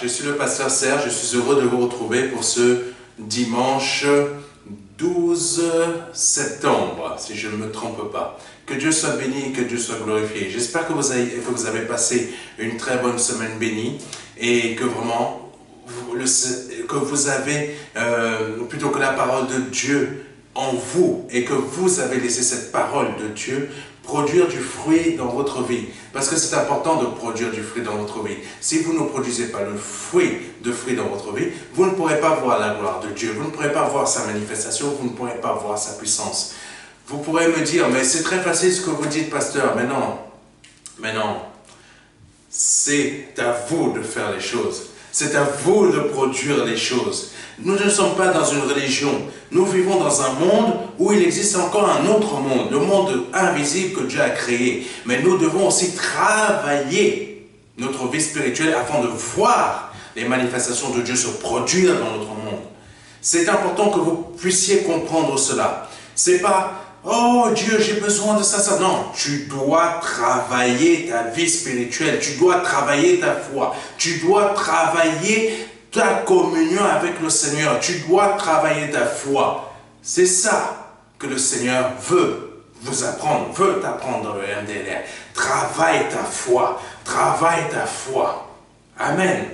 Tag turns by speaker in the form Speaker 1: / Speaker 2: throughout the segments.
Speaker 1: je suis le pasteur Serge, je suis heureux de vous retrouver pour ce dimanche 12 septembre, si je ne me trompe pas. Que Dieu soit béni, que Dieu soit glorifié. J'espère que vous avez passé une très bonne semaine bénie et que vraiment, vous avez, plutôt que la parole de Dieu en vous et que vous avez laissé cette parole de Dieu produire du fruit dans votre vie. Parce que c'est important de produire du fruit dans votre vie. Si vous ne produisez pas le fruit dans votre vie, vous ne pourrez pas voir la gloire de Dieu, vous ne pourrez pas voir sa manifestation, vous ne pourrez pas voir sa puissance. Vous pourrez me dire, mais c'est très facile ce que vous dites, pasteur. Mais non. C'est à vous de faire les choses. C'est à vous de produire les choses. Nous ne sommes pas dans une religion. Nous vivons dans un monde où il existe encore un autre monde, le monde invisible que Dieu a créé. Mais nous devons aussi travailler notre vie spirituelle afin de voir les manifestations de Dieu se produire dans notre monde. C'est important que vous puissiez comprendre cela. C'est pas « Oh Dieu, j'ai besoin de ça. » Non, tu dois travailler ta vie spirituelle, tu dois travailler ta foi, tu dois travailler ta communion avec le Seigneur, tu dois travailler ta foi. C'est ça que le Seigneur veut vous apprendre, veut t'apprendre dans le MDLR. Travaille ta foi, travaille ta foi. Amen.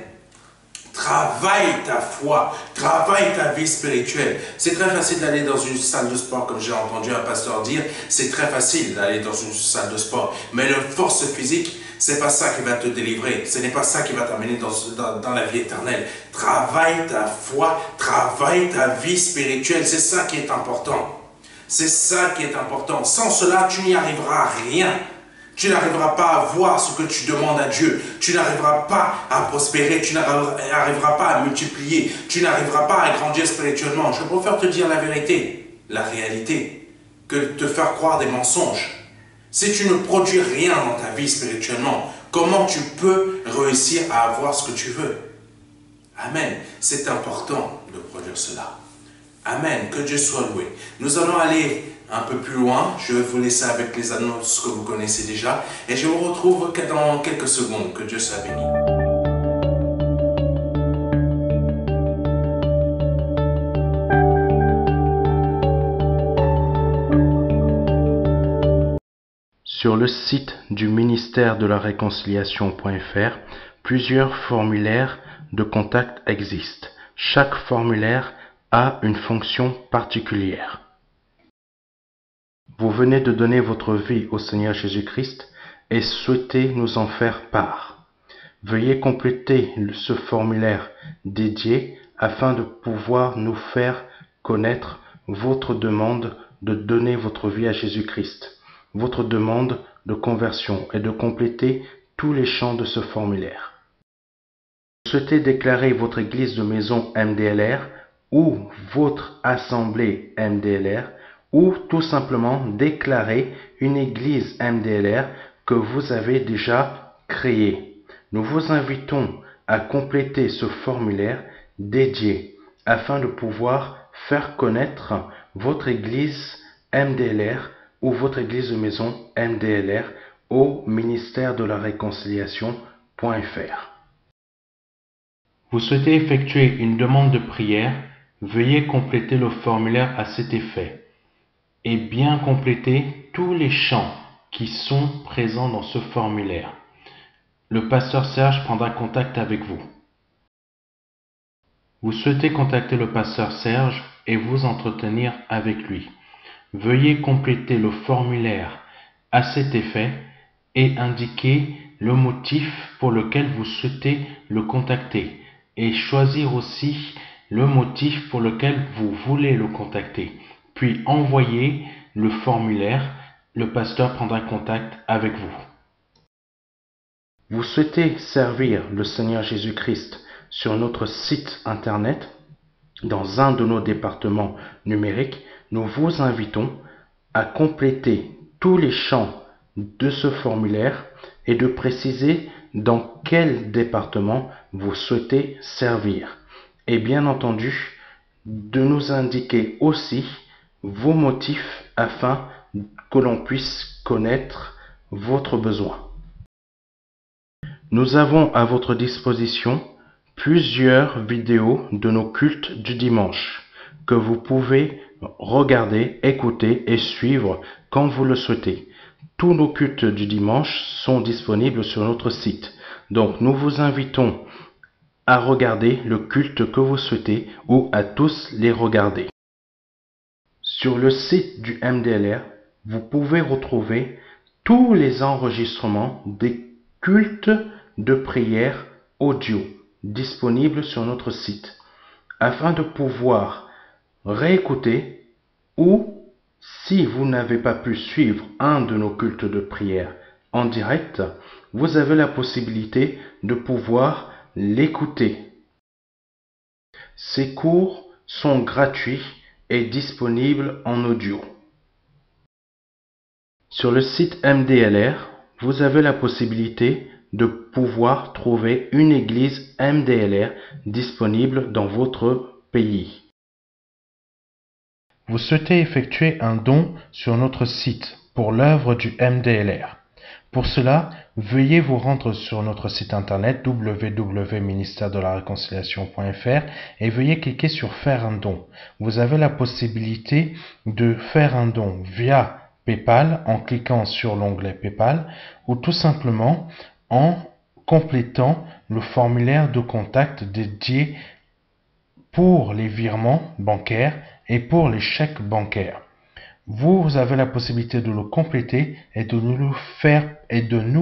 Speaker 1: Travaille ta foi, travaille ta vie spirituelle. C'est très facile d'aller dans une salle de sport, comme j'ai entendu un pasteur dire, c'est très facile d'aller dans une salle de sport. Mais la force physique, c'est pas ça qui va te délivrer, ce n'est pas ça qui va t'amener dans la vie éternelle. Travaille ta foi, travaille ta vie spirituelle, c'est ça qui est important. C'est ça qui est important. Sans cela, tu n'y arriveras à rien. Tu n'arriveras pas à voir ce que tu demandes à Dieu. Tu n'arriveras pas à prospérer. Tu n'arriveras pas à multiplier. Tu n'arriveras pas à grandir spirituellement. Je préfère te dire la vérité, la réalité, que de te faire croire des mensonges. Si tu ne produis rien dans ta vie spirituellement, comment tu peux réussir à avoir ce que tu veux? Amen. C'est important de produire cela. Amen. Que Dieu soit loué. Nous allons aller un peu plus loin. Je vais vous laisser avec les annonces que vous connaissez déjà. Et je vous retrouve dans quelques secondes. Que Dieu soit béni.
Speaker 2: Sur le site du ministère de la Réconciliation.fr, plusieurs formulaires de contact existent. Chaque formulaire a une fonction particulière. Vous venez de donner votre vie au Seigneur Jésus-Christ et souhaitez nous en faire part. Veuillez compléter ce formulaire dédié afin de pouvoir nous faire connaître votre demande de donner votre vie à Jésus-Christ, votre demande de conversion et de compléter tous les champs de ce formulaire. Vous souhaitez déclarer votre église de maison MDLR ou votre assemblée MDLR ou tout simplement déclarer une église MDLR que vous avez déjà créée. Nous vous invitons à compléter ce formulaire dédié afin de pouvoir faire connaître votre église MDLR ou votre église de maison MDLR au ministère de la Réconciliation.fr. Vous souhaitez effectuer une demande de prière, veuillez compléter le formulaire à cet effet et bien compléter tous les champs qui sont présents dans ce formulaire. Le pasteur Serge prendra contact avec vous. Vous souhaitez contacter le pasteur Serge et vous entretenir avec lui. Veuillez compléter le formulaire à cet effet et indiquer le motif pour lequel vous souhaitez le contacter et choisir aussi le motif pour lequel vous voulez le contacter. Puis envoyez le formulaire, le pasteur prendra contact avec vous. Vous souhaitez servir le Seigneur Jésus-Christ sur notre site internet, dans un de nos départements numériques, nous vous invitons à compléter tous les champs de ce formulaire et de préciser dans quel département vous souhaitez servir. Et bien entendu, de nous indiquer aussi vos motifs afin que l'on puisse connaître votre besoin. Nous avons à votre disposition plusieurs vidéos de nos cultes du dimanche que vous pouvez regarder, écouter et suivre quand vous le souhaitez. Tous nos cultes du dimanche sont disponibles sur notre site. Donc nous vous invitons à regarder le culte que vous souhaitez ou à tous les regarder. Sur le site du MDLR, vous pouvez retrouver tous les enregistrements des cultes de prière audio disponibles sur notre site afin de pouvoir réécouter ou, si vous n'avez pas pu suivre un de nos cultes de prière en direct, vous avez la possibilité de pouvoir l'écouter. Ces cours sont gratuits et disponibles en audio. Sur le site MDLR, vous avez la possibilité de pouvoir trouver une église MDLR disponible dans votre pays. Vous souhaitez effectuer un don sur notre site pour l'œuvre du MDLR. Pour cela, veuillez vous rendre sur notre site internet www.ministère-de-la-réconciliation.fr et veuillez cliquer sur faire un don. Vous avez la possibilité de faire un don via PayPal en cliquant sur l'onglet PayPal ou tout simplement en complétant le formulaire de contact dédié pour les virements bancaires et pour les chèques bancaires. Vous avez la possibilité de le compléter et de nous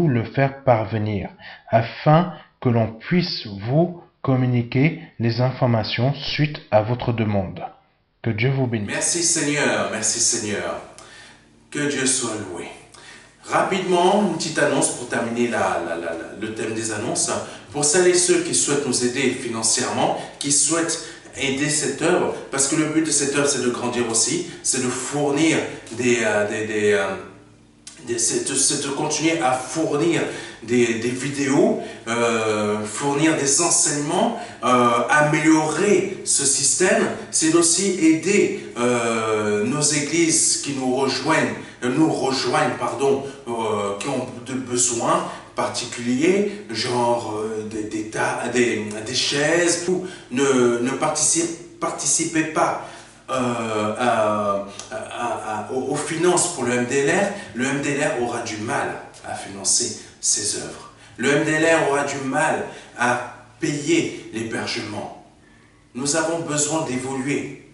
Speaker 2: le faire parvenir afin que l'on puisse vous communiquer les informations suite à votre demande. Que Dieu vous bénisse.
Speaker 1: Merci Seigneur, merci Seigneur. Que Dieu soit loué. Rapidement, une petite annonce pour terminer le thème des annonces. Pour celles et ceux qui souhaitent nous aider financièrement, qui souhaitent aider cette œuvre, parce que le but de cette œuvre, c'est de grandir aussi, c'est de fournir c'est de continuer à fournir des vidéos, fournir des enseignements, améliorer ce système, c'est aussi aider nos églises qui nous rejoignent, qui ont de besoins particuliers, genre des chaises. Ne participez pas aux finances pour le MDLR. Le MDLR aura du mal à financer ses œuvres. Le MDLR aura du mal à payer l'hébergement. Nous avons besoin d'évoluer.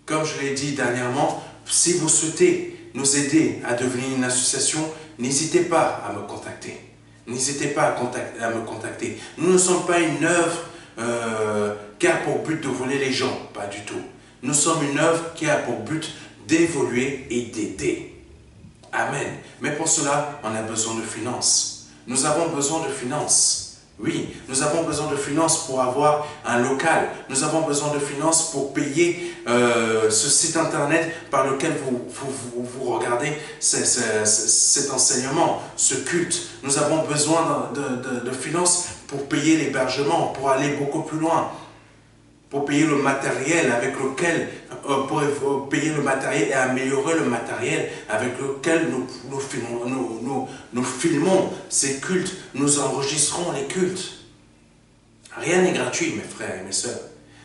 Speaker 1: Comme je l'ai dit dernièrement, si vous souhaitez nous aider à devenir une association, n'hésitez pas à me contacter. N'hésitez pas à me contacter. Nous ne sommes pas une œuvre qui a pour but de voler les gens, pas du tout. Nous sommes une œuvre qui a pour but d'évoluer et d'aider. Amen. Mais pour cela, on a besoin de finances. Nous avons besoin de finances. Oui, nous avons besoin de finances pour avoir un local. Nous avons besoin de finances pour payer ce site internet par lequel vous regardez cet enseignement, ce culte. Nous avons besoin de finances pour payer l'hébergement, pour aller beaucoup plus loin, pour payer le matériel avec lequel, pour payer le matériel et améliorer le matériel avec lequel nous filmons ces cultes, nous enregistrons les cultes. Rien n'est gratuit, mes frères et mes sœurs.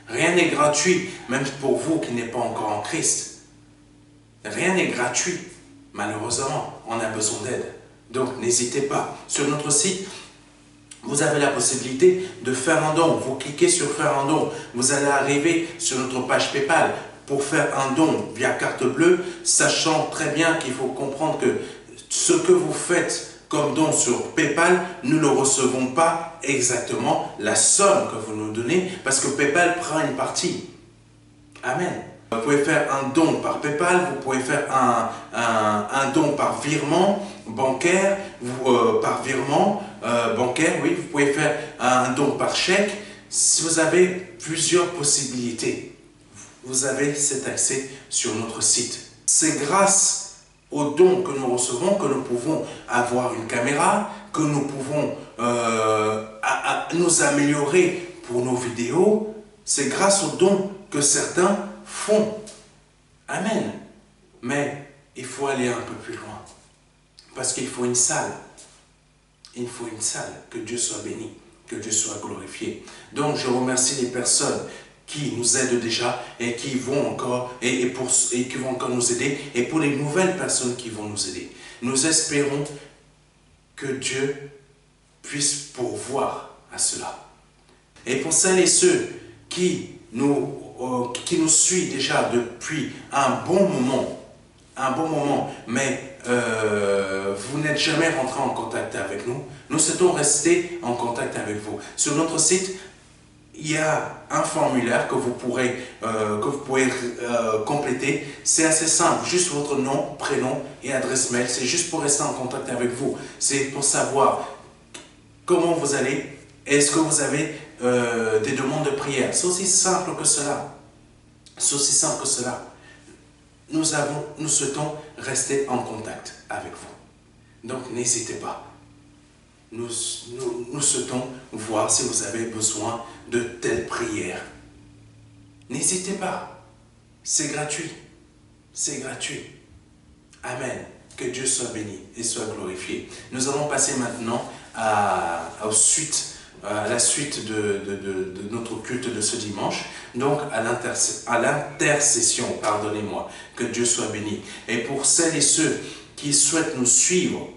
Speaker 1: Rien n'est gratuit, même pour vous qui n'êtes pas encore en Christ. Rien n'est gratuit. Malheureusement, on a besoin d'aide. Donc, n'hésitez pas. Sur notre site, vous avez la possibilité de faire un don. Vous cliquez sur faire un don. Vous allez arriver sur notre page PayPal pour faire un don via carte bleue, sachant très bien qu'il faut comprendre que ce que vous faites comme don sur PayPal, nous ne recevons pas exactement la somme que vous nous donnez parce que PayPal prend une partie. Amen. Vous pouvez faire un don par PayPal, vous pouvez faire un don par virement bancaire, oui, vous pouvez faire un don par chèque. Si vous avez plusieurs possibilités, vous avez cet accès sur notre site. C'est grâce aux dons que nous recevons que nous pouvons avoir une caméra, que nous pouvons nous améliorer pour nos vidéos. C'est grâce aux dons que certains font. Amen. Mais il faut aller un peu plus loin. Parce qu'il faut une salle. Il faut une salle. Que Dieu soit béni. Que Dieu soit glorifié. Donc, je remercie les personnes qui nous aident déjà et qui vont encore et qui vont encore nous aider, et pour les nouvelles personnes qui vont nous aider. Nous espérons que Dieu puisse pourvoir à cela. Et pour celles et ceux qui nous suivent déjà depuis un bon moment, mais vous n'êtes jamais rentré en contact avec nous, nous souhaitons rester en contact avec vous. Sur notre site, il y a un formulaire que vous pouvez compléter. C'est assez simple, juste votre nom, prénom et adresse mail. C'est juste pour rester en contact avec vous. C'est pour savoir comment vous allez. Est-ce que vous avez des demandes de prière? C'est aussi simple que cela. C'est aussi simple que cela. Nous souhaitons rester en contact avec vous. Donc n'hésitez pas. Nous souhaitons voir si vous avez besoin de telles prières. N'hésitez pas. C'est gratuit. C'est gratuit. Amen. Que Dieu soit béni et soit glorifié. Nous allons passer maintenant à la suite de notre culte de ce dimanche, donc à l'intercession, pardonnez-moi, que Dieu soit béni. Et pour celles et ceux qui souhaitent nous suivre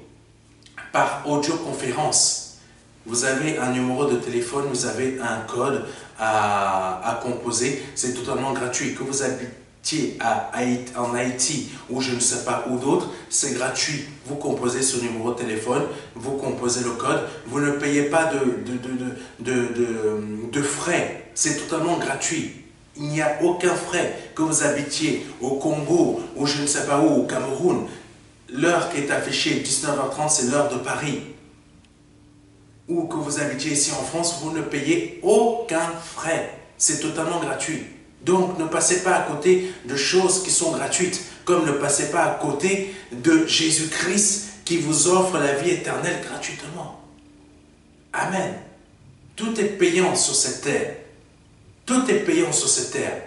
Speaker 1: par audioconférence, vous avez un numéro de téléphone, vous avez un code à composer, c'est totalement gratuit. Que vous habitiez en Haïti ou je ne sais pas où d'autre, c'est gratuit. Vous composez ce numéro de téléphone, vous composez le code, vous ne payez pas de frais, c'est totalement gratuit. Il n'y a aucun frais. Que vous habitiez au Congo ou je ne sais pas où, au Cameroun, l'heure qui est affichée, 19h30, c'est l'heure de Paris. Ou que vous habitiez ici en France, vous ne payez aucun frais. C'est totalement gratuit. Donc, ne passez pas à côté de choses qui sont gratuites, comme ne passez pas à côté de Jésus-Christ qui vous offre la vie éternelle gratuitement. Amen. Tout est payant sur cette terre. Tout est payant sur cette terre.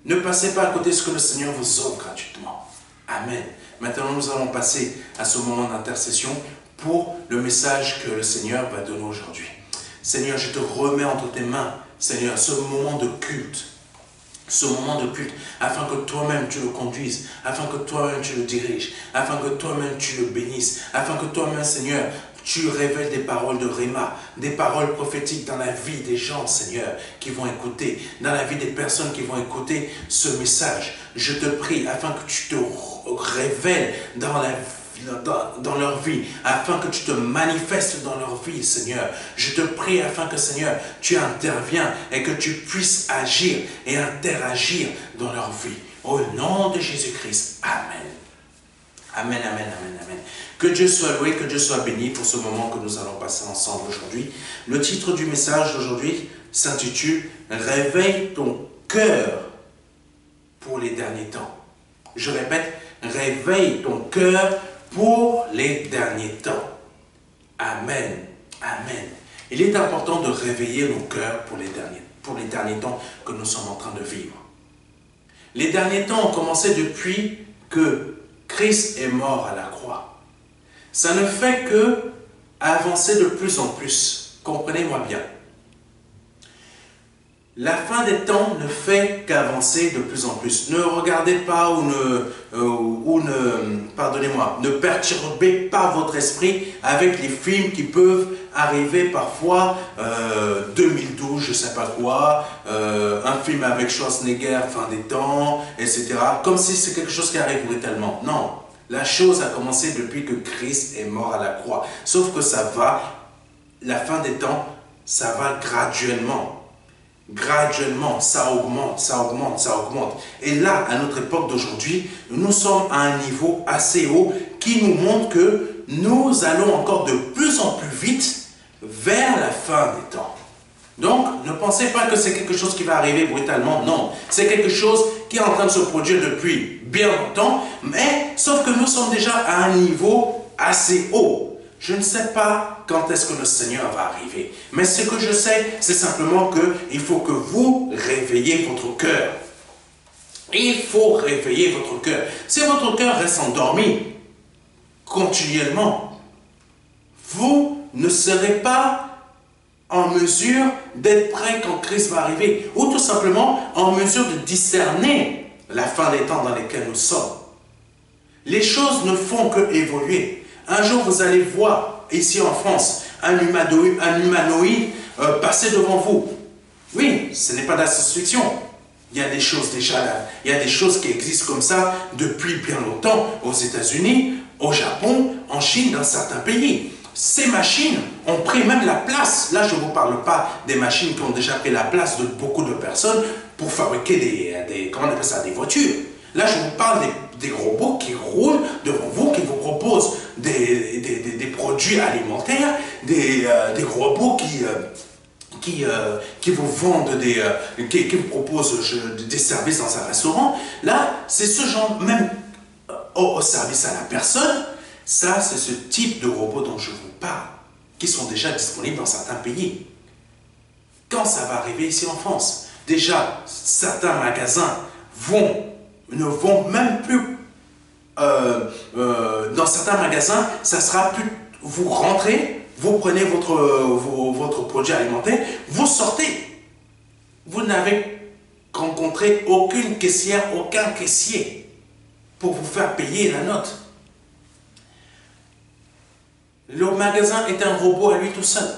Speaker 1: Ne passez pas à côté de ce que le Seigneur vous offre gratuitement. Amen. Maintenant, nous allons passer à ce moment d'intercession pour le message que le Seigneur va donner aujourd'hui. Seigneur, je te remets entre tes mains, Seigneur, ce moment de culte, afin que toi-même tu le conduises, afin que toi-même tu le diriges, afin que toi-même tu le bénisses, afin que toi-même, Seigneur, tu révèles des paroles de Réma, des paroles prophétiques dans la vie des gens, Seigneur, qui vont écouter, dans la vie des personnes qui vont écouter ce message. Je te prie afin que tu te révèles dans leur vie, afin que tu te manifestes dans leur vie, Seigneur. Je te prie afin que, Seigneur, tu interviens et que tu puisses agir et interagir dans leur vie. Au nom de Jésus-Christ. Amen. Amen, amen, amen, amen. Que Dieu soit loué, que Dieu soit béni pour ce moment que nous allons passer ensemble aujourd'hui. Le titre du message d'aujourd'hui s'intitule « Réveille ton cœur pour les derniers temps ». Je répète, « Réveille ton cœur pour les derniers temps ». Amen, amen. Il est important de réveiller nos cœurs pour les derniers temps que nous sommes en train de vivre. Les derniers temps ont commencé depuis que Christ est mort à la croix. Ça ne fait que avancer de plus en plus. Comprenez-moi bien. La fin des temps ne fait qu'avancer de plus en plus. Ne regardez pas ne perturbez pas votre esprit avec les films qui peuvent arriver parfois, 2012, je ne sais pas quoi, un film avec Schwarzenegger, fin des temps, etc. Comme si c'est quelque chose qui arrive brutalement. Non, la chose a commencé depuis que Christ est mort à la croix. Sauf que la fin des temps, ça va graduellement. Graduellement, ça augmente, ça augmente, ça augmente. Et là, à notre époque d'aujourd'hui, nous sommes à un niveau assez haut qui nous montre que nous allons encore de plus en plus vite vers la fin des temps. Donc, ne pensez pas que c'est quelque chose qui va arriver brutalement. Non, c'est quelque chose qui est en train de se produire depuis bien longtemps, mais sauf que nous sommes déjà à un niveau assez haut. Je ne sais pas quand est-ce que le Seigneur va arriver. Mais ce que je sais, c'est simplement qu'il faut que vous réveillez votre cœur. Il faut réveiller votre cœur. Si votre cœur reste endormi continuellement, vous ne serez pas en mesure d'être prêt quand Christ va arriver, ou tout simplement en mesure de discerner la fin des temps dans lesquels nous sommes. Les choses ne font que évoluer. Un jour, vous allez voir, ici en France, un humanoïde passer devant vous. Oui, ce n'est pas de la science-fiction. Il y a des choses déjà là. Il y a des choses qui existent comme ça depuis bien longtemps aux États-Unis, au Japon, en Chine, dans certains pays. Ces machines ont pris même la place. Là, je ne vous parle pas des machines qui ont déjà pris la place de beaucoup de personnes pour fabriquer comment on appelle ça, des voitures. Là, je vous parle des robots qui roulent devant vous, qui vous proposent des produits alimentaires, des robots qui vous vendent qui vous proposent des services dans un restaurant. Là, c'est ce genre, même au service à la personne, ça, c'est ce type de robots dont je vous parle, qui sont déjà disponibles dans certains pays. Quand ça va arriver ici en France, déjà, certains magasins ne vont même plus, dans certains magasins, ça sera plus, vous rentrez, vous prenez votre produit alimentaire, vous sortez. Vous n'avez rencontré aucune caissière, aucun caissier pour vous faire payer la note. Le magasin est un robot à lui tout seul.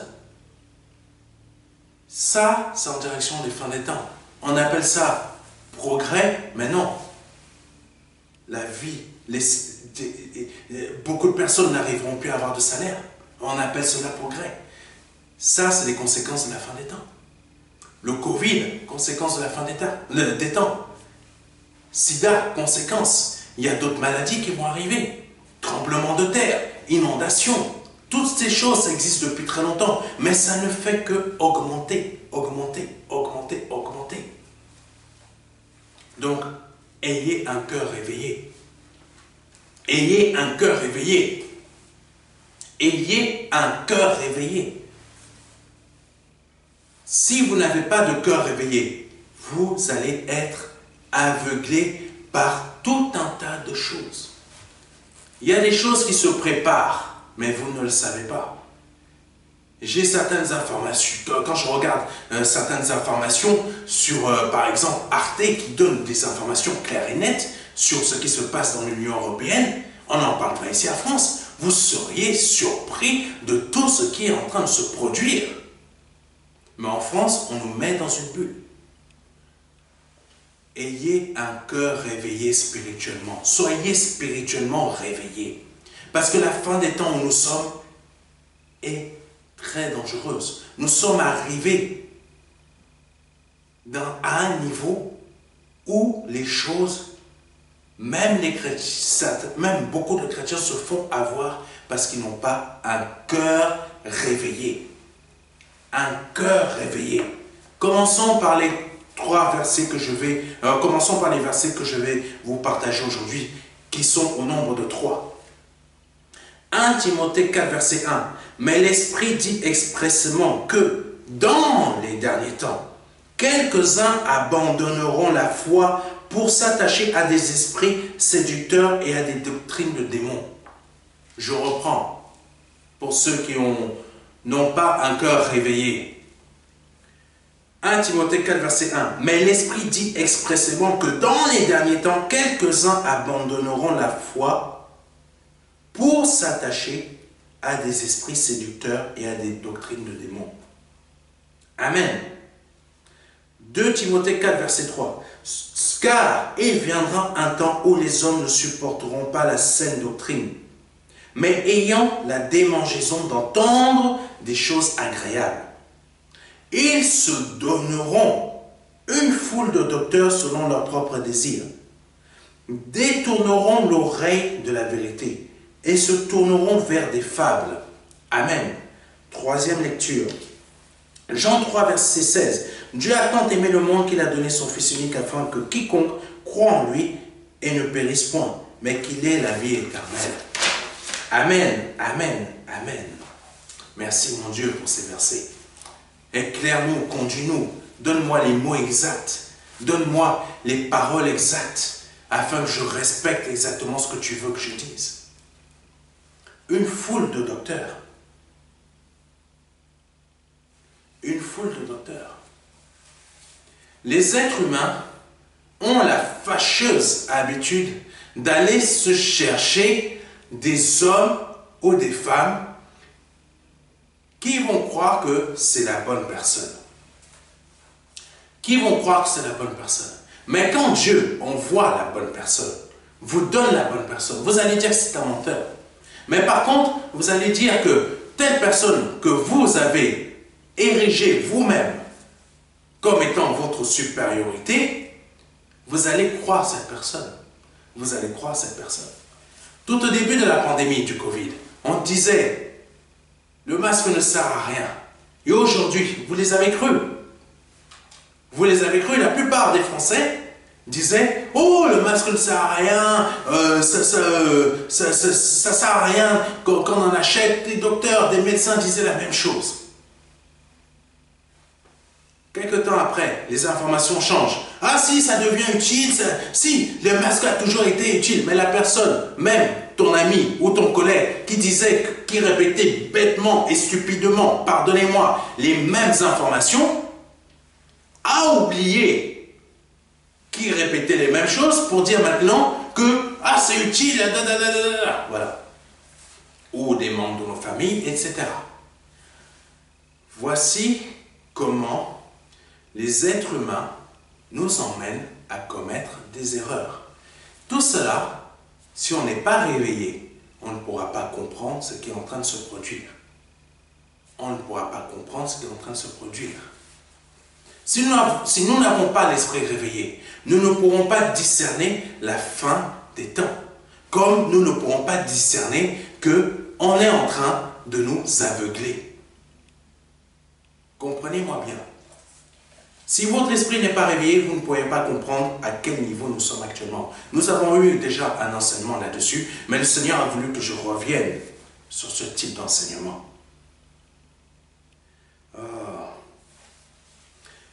Speaker 1: Ça, c'est en direction des fins des temps. On appelle ça progrès, mais non. La vie, beaucoup de personnes n'arriveront plus à avoir de salaire. On appelle cela progrès. Ça, c'est les conséquences de la fin des temps. Le Covid, conséquence de la fin des temps. Sida, conséquence. Il y a d'autres maladies qui vont arriver. Tremblements de terre, inondations. Toutes ces choses existent depuis très longtemps, mais ça ne fait que augmenter, augmenter, augmenter, augmenter. Donc, ayez un cœur réveillé. Ayez un cœur réveillé. Ayez un cœur réveillé. Si vous n'avez pas de cœur réveillé, vous allez être aveuglé par tout un tas de choses. Il y a des choses qui se préparent, mais vous ne le savez pas. J'ai certaines informations, quand je regarde certaines informations sur, par exemple, Arte, qui donne des informations claires et nettes sur ce qui se passe dans l'Union européenne, on n'en parle pas ici en France, vous seriez surpris de tout ce qui est en train de se produire. Mais en France, on nous met dans une bulle. Ayez un cœur réveillé spirituellement. Soyez spirituellement réveillés. Parce que la fin des temps où nous sommes est très dangereuse. Nous sommes arrivés à un niveau où les choses, même beaucoup de chrétiens se font avoir parce qu'ils n'ont pas un cœur réveillé. Un cœur réveillé. Commençons par les versets que je vais vous partager aujourd'hui, qui sont au nombre de 3. 1 Timothée 4, verset 1. Mais l'Esprit dit expressément que dans les derniers temps, quelques-uns abandonneront la foi pour s'attacher à des esprits séducteurs et à des doctrines de démons. Je reprends pour ceux qui n'ont pas un cœur réveillé. 1 Timothée 4, verset 1. Mais l'Esprit dit expressément que dans les derniers temps, quelques-uns abandonneront la foi pour s'attacher à des esprits séducteurs et à des doctrines de démons. Amen. 2 Timothée 4, verset 3. Car il viendra un temps où les hommes ne supporteront pas la saine doctrine, mais ayant la démangeaison d'entendre des choses agréables. Ils se donneront une foule de docteurs selon leurs propres désirs, détourneront l'oreille de la vérité et se tourneront vers des fables. Amen. 3e lecture. Jean 3, verset 16. Dieu a tant aimé le monde qu'il a donné son Fils unique afin que quiconque croit en lui et ne périsse point, mais qu'il ait la vie éternelle. Amen, amen, amen. Merci mon Dieu pour ces versets. Éclaire-nous, conduis-nous, donne-moi les mots exacts, donne-moi les paroles exactes, afin que je respecte exactement ce que tu veux que je dise. Une foule de docteurs. Les êtres humains ont la fâcheuse habitude d'aller se chercher des hommes ou des femmes qui vont croire que c'est la bonne personne. Qui vont croire que c'est la bonne personne. Mais quand Dieu envoie la bonne personne, vous donne la bonne personne, vous allez dire que c'est un menteur. Mais par contre, vous allez dire que telle personne que vous avez érigée vous-même comme étant votre supériorité, vous allez croire cette personne. Vous allez croire cette personne. Tout au début de la pandémie du Covid, on disait, le masque ne sert à rien. Et aujourd'hui, vous les avez crus. Vous les avez crus, la plupart des Français disaient, oh, le masque ne sert à rien, ça sert à rien quand on en achète. Des docteurs, des médecins disaient la même chose. Quelque temps après, les informations changent. Ah si, ça devient utile, si, le masque a toujours été utile, mais la personne, même ton ami ou ton collègue, qui répétait bêtement et stupidement, pardonnez-moi, les mêmes informations, a oublié qui répétait les mêmes choses pour dire maintenant que, ah c'est utile, voilà. Ou des membres de nos familles, etc. Voici comment les êtres humains nous emmènent à commettre des erreurs. Tout cela, si on n'est pas réveillé, on ne pourra pas comprendre ce qui est en train de se produire. On ne pourra pas comprendre ce qui est en train de se produire. Si nous n'avons pas l'esprit réveillé, nous ne pourrons pas discerner la fin des temps. Comme nous ne pourrons pas discerner qu'on est en train de nous aveugler. Comprenez-moi bien. Si votre esprit n'est pas réveillé, vous ne pouvez pas comprendre à quel niveau nous sommes actuellement. Nous avons eu déjà un enseignement là-dessus, mais le Seigneur a voulu que je revienne sur ce type d'enseignement.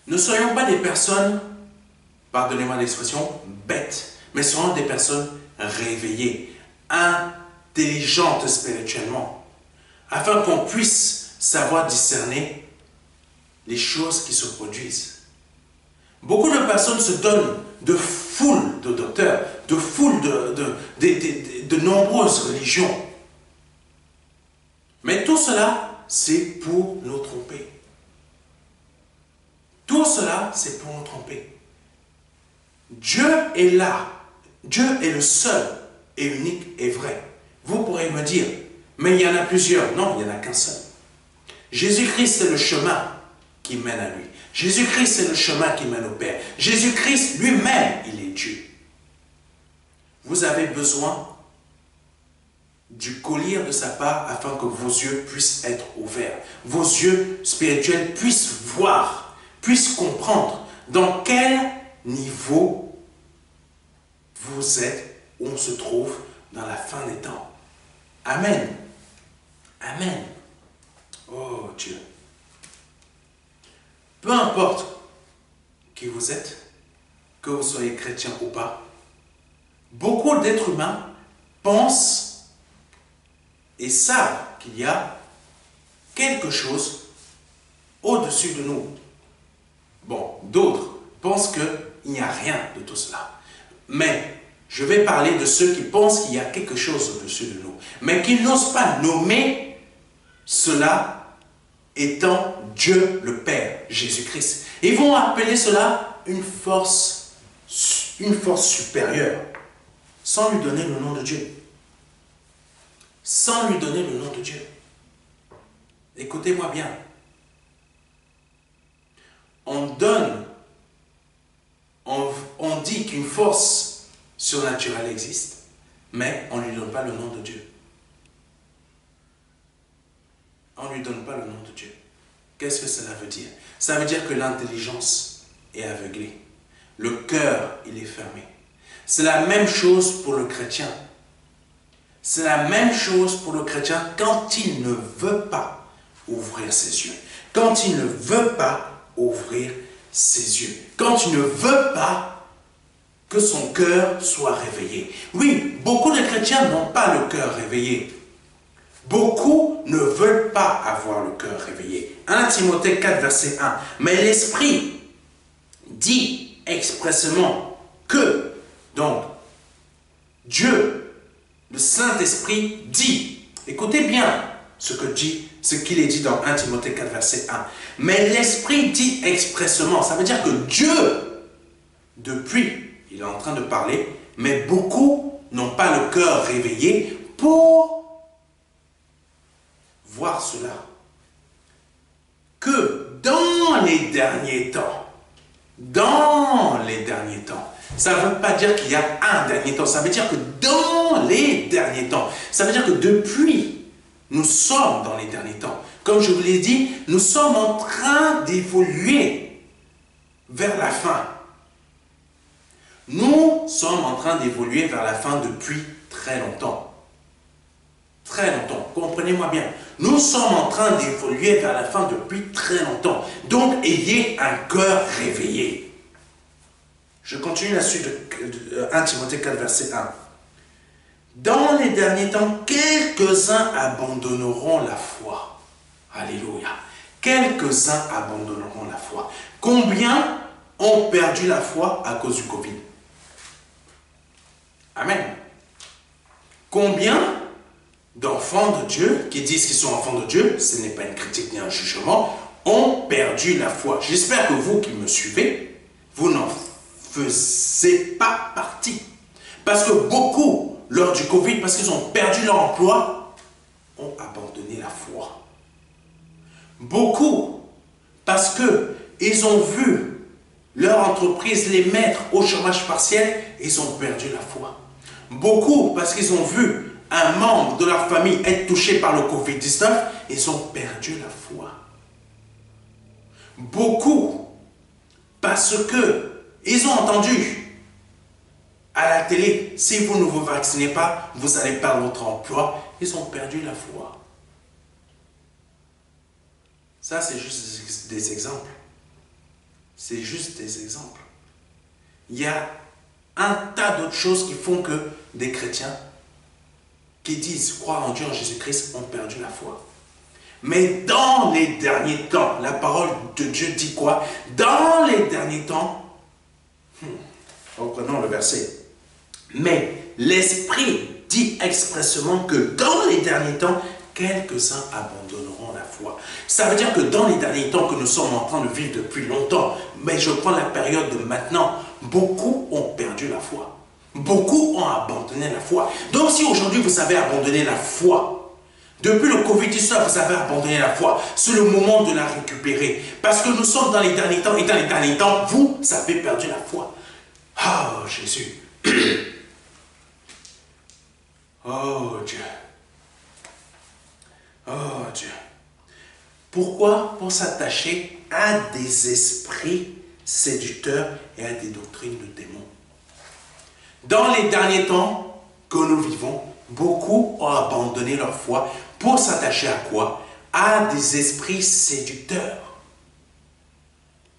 Speaker 1: Ne soyons pas des personnes, pardonnez-moi l'expression, bêtes, mais soyons des personnes réveillées, intelligentes spirituellement, afin qu'on puisse savoir discerner les choses qui se produisent. Beaucoup de personnes se donnent de foules de docteurs, de foules de nombreuses religions. Mais tout cela, c'est pour nous tromper. Tout cela, c'est pour nous tromper. Dieu est là. Dieu est le seul et unique et vrai. Vous pourrez me dire, mais il y en a plusieurs. Non, il n'y en a qu'un seul. Jésus-Christ est le chemin qui mène à lui. Jésus-Christ est le chemin qui mène au Père. Jésus-Christ lui-même, il est Dieu. Vous avez besoin du collier de sa part afin que vos yeux puissent être ouverts. Vos yeux spirituels puissent voir, puissent comprendre dans quel niveau vous êtes, où on se trouve dans la fin des temps. Amen. Amen. Oh Dieu. Peu importe qui vous êtes, que vous soyez chrétien ou pas, beaucoup d'êtres humains pensent et savent qu'il y a quelque chose au-dessus de nous. Bon, d'autres pensent qu'il n'y a rien de tout cela. Mais je vais parler de ceux qui pensent qu'il y a quelque chose au-dessus de nous, mais qui n'osent pas nommer cela étant Dieu le Père, Jésus-Christ. Ils vont appeler cela une force supérieure, sans lui donner le nom de Dieu. Sans lui donner le nom de Dieu. Écoutez-moi bien. On dit qu'une force surnaturelle existe, mais on ne lui donne pas le nom de Dieu. On ne lui donne pas le nom de Dieu. Qu'est-ce que cela veut dire? Ça veut dire que l'intelligence est aveuglée. Le cœur, il est fermé. C'est la même chose pour le chrétien. C'est la même chose pour le chrétien quand il ne veut pas ouvrir ses yeux. Quand il ne veut pas ouvrir ses yeux. Quand il ne veut pas que son cœur soit réveillé. Oui, beaucoup de chrétiens n'ont pas le cœur réveillé. Beaucoup ne veulent pas avoir le cœur réveillé. 1 Timothée 4, verset 1. Mais l'esprit dit expressément que, donc, Dieu, le Saint-Esprit dit, écoutez bien ce qu'il est dit dans 1 Timothée 4, verset 1. Mais l'Esprit dit expressément, ça veut dire que Dieu, depuis, il est en train de parler, mais beaucoup n'ont pas le cœur réveillé pour voir cela. Que dans les derniers temps, ça ne veut pas dire qu'il y a un dernier temps, ça veut dire que dans les derniers temps, ça veut dire que depuis, nous sommes dans les derniers temps. Comme je vous l'ai dit, nous sommes en train d'évoluer vers la fin. Nous sommes en train d'évoluer vers la fin depuis très longtemps. Très longtemps, comprenez-moi bien. Nous sommes en train d'évoluer vers la fin depuis très longtemps. Donc, ayez un cœur réveillé. Je continue la suite de 1 Timothée 4, verset 1. Dans les derniers temps, quelques-uns abandonneront la foi. Alléluia. Quelques-uns abandonneront la foi. Combien ont perdu la foi à cause du Covid? Amen. Combien d'enfants de Dieu qui disent qu'ils sont enfants de Dieu, ce n'est pas une critique ni un jugement, ont perdu la foi? J'espère que vous qui me suivez, vous n'en faisiez pas partie. Parce que beaucoup, lors du Covid, parce qu'ils ont perdu leur emploi, ont abandonné la foi. Beaucoup, parce qu'ils ont vu leur entreprise les mettre au chômage partiel, ils ont perdu la foi. Beaucoup, parce qu'ils ont vu un membre de leur famille être touché par le Covid-19, ils ont perdu la foi. Beaucoup, parce qu'ils ont entendu à la télé, si vous ne vous vaccinez pas, vous allez perdre votre emploi. Ils ont perdu la foi. Ça, c'est juste des exemples. C'est juste des exemples. Il y a un tas d'autres choses qui font que des chrétiens qui disent croire en Dieu, en Jésus-Christ, ont perdu la foi. Mais dans les derniers temps, la parole de Dieu dit quoi? Dans les derniers temps, reprenons le verset. Mais l'Esprit dit expressément que dans les derniers temps, quelques-uns abandonneront la foi. Ça veut dire que dans les derniers temps que nous sommes en train de vivre depuis longtemps, mais je prends la période de maintenant, beaucoup ont perdu la foi. Beaucoup ont abandonné la foi. Donc si aujourd'hui vous avez abandonné la foi, depuis le Covid-19 vous avez abandonné la foi, c'est le moment de la récupérer. Parce que nous sommes dans les derniers temps et dans les derniers temps, vous avez perdu la foi. Oh Jésus. Oh Dieu. Oh Dieu. Pourquoi? Pour s'attacher à des esprits séducteurs et à des doctrines de démons. Dans les derniers temps que nous vivons, beaucoup ont abandonné leur foi pour s'attacher à quoi? À des esprits séducteurs.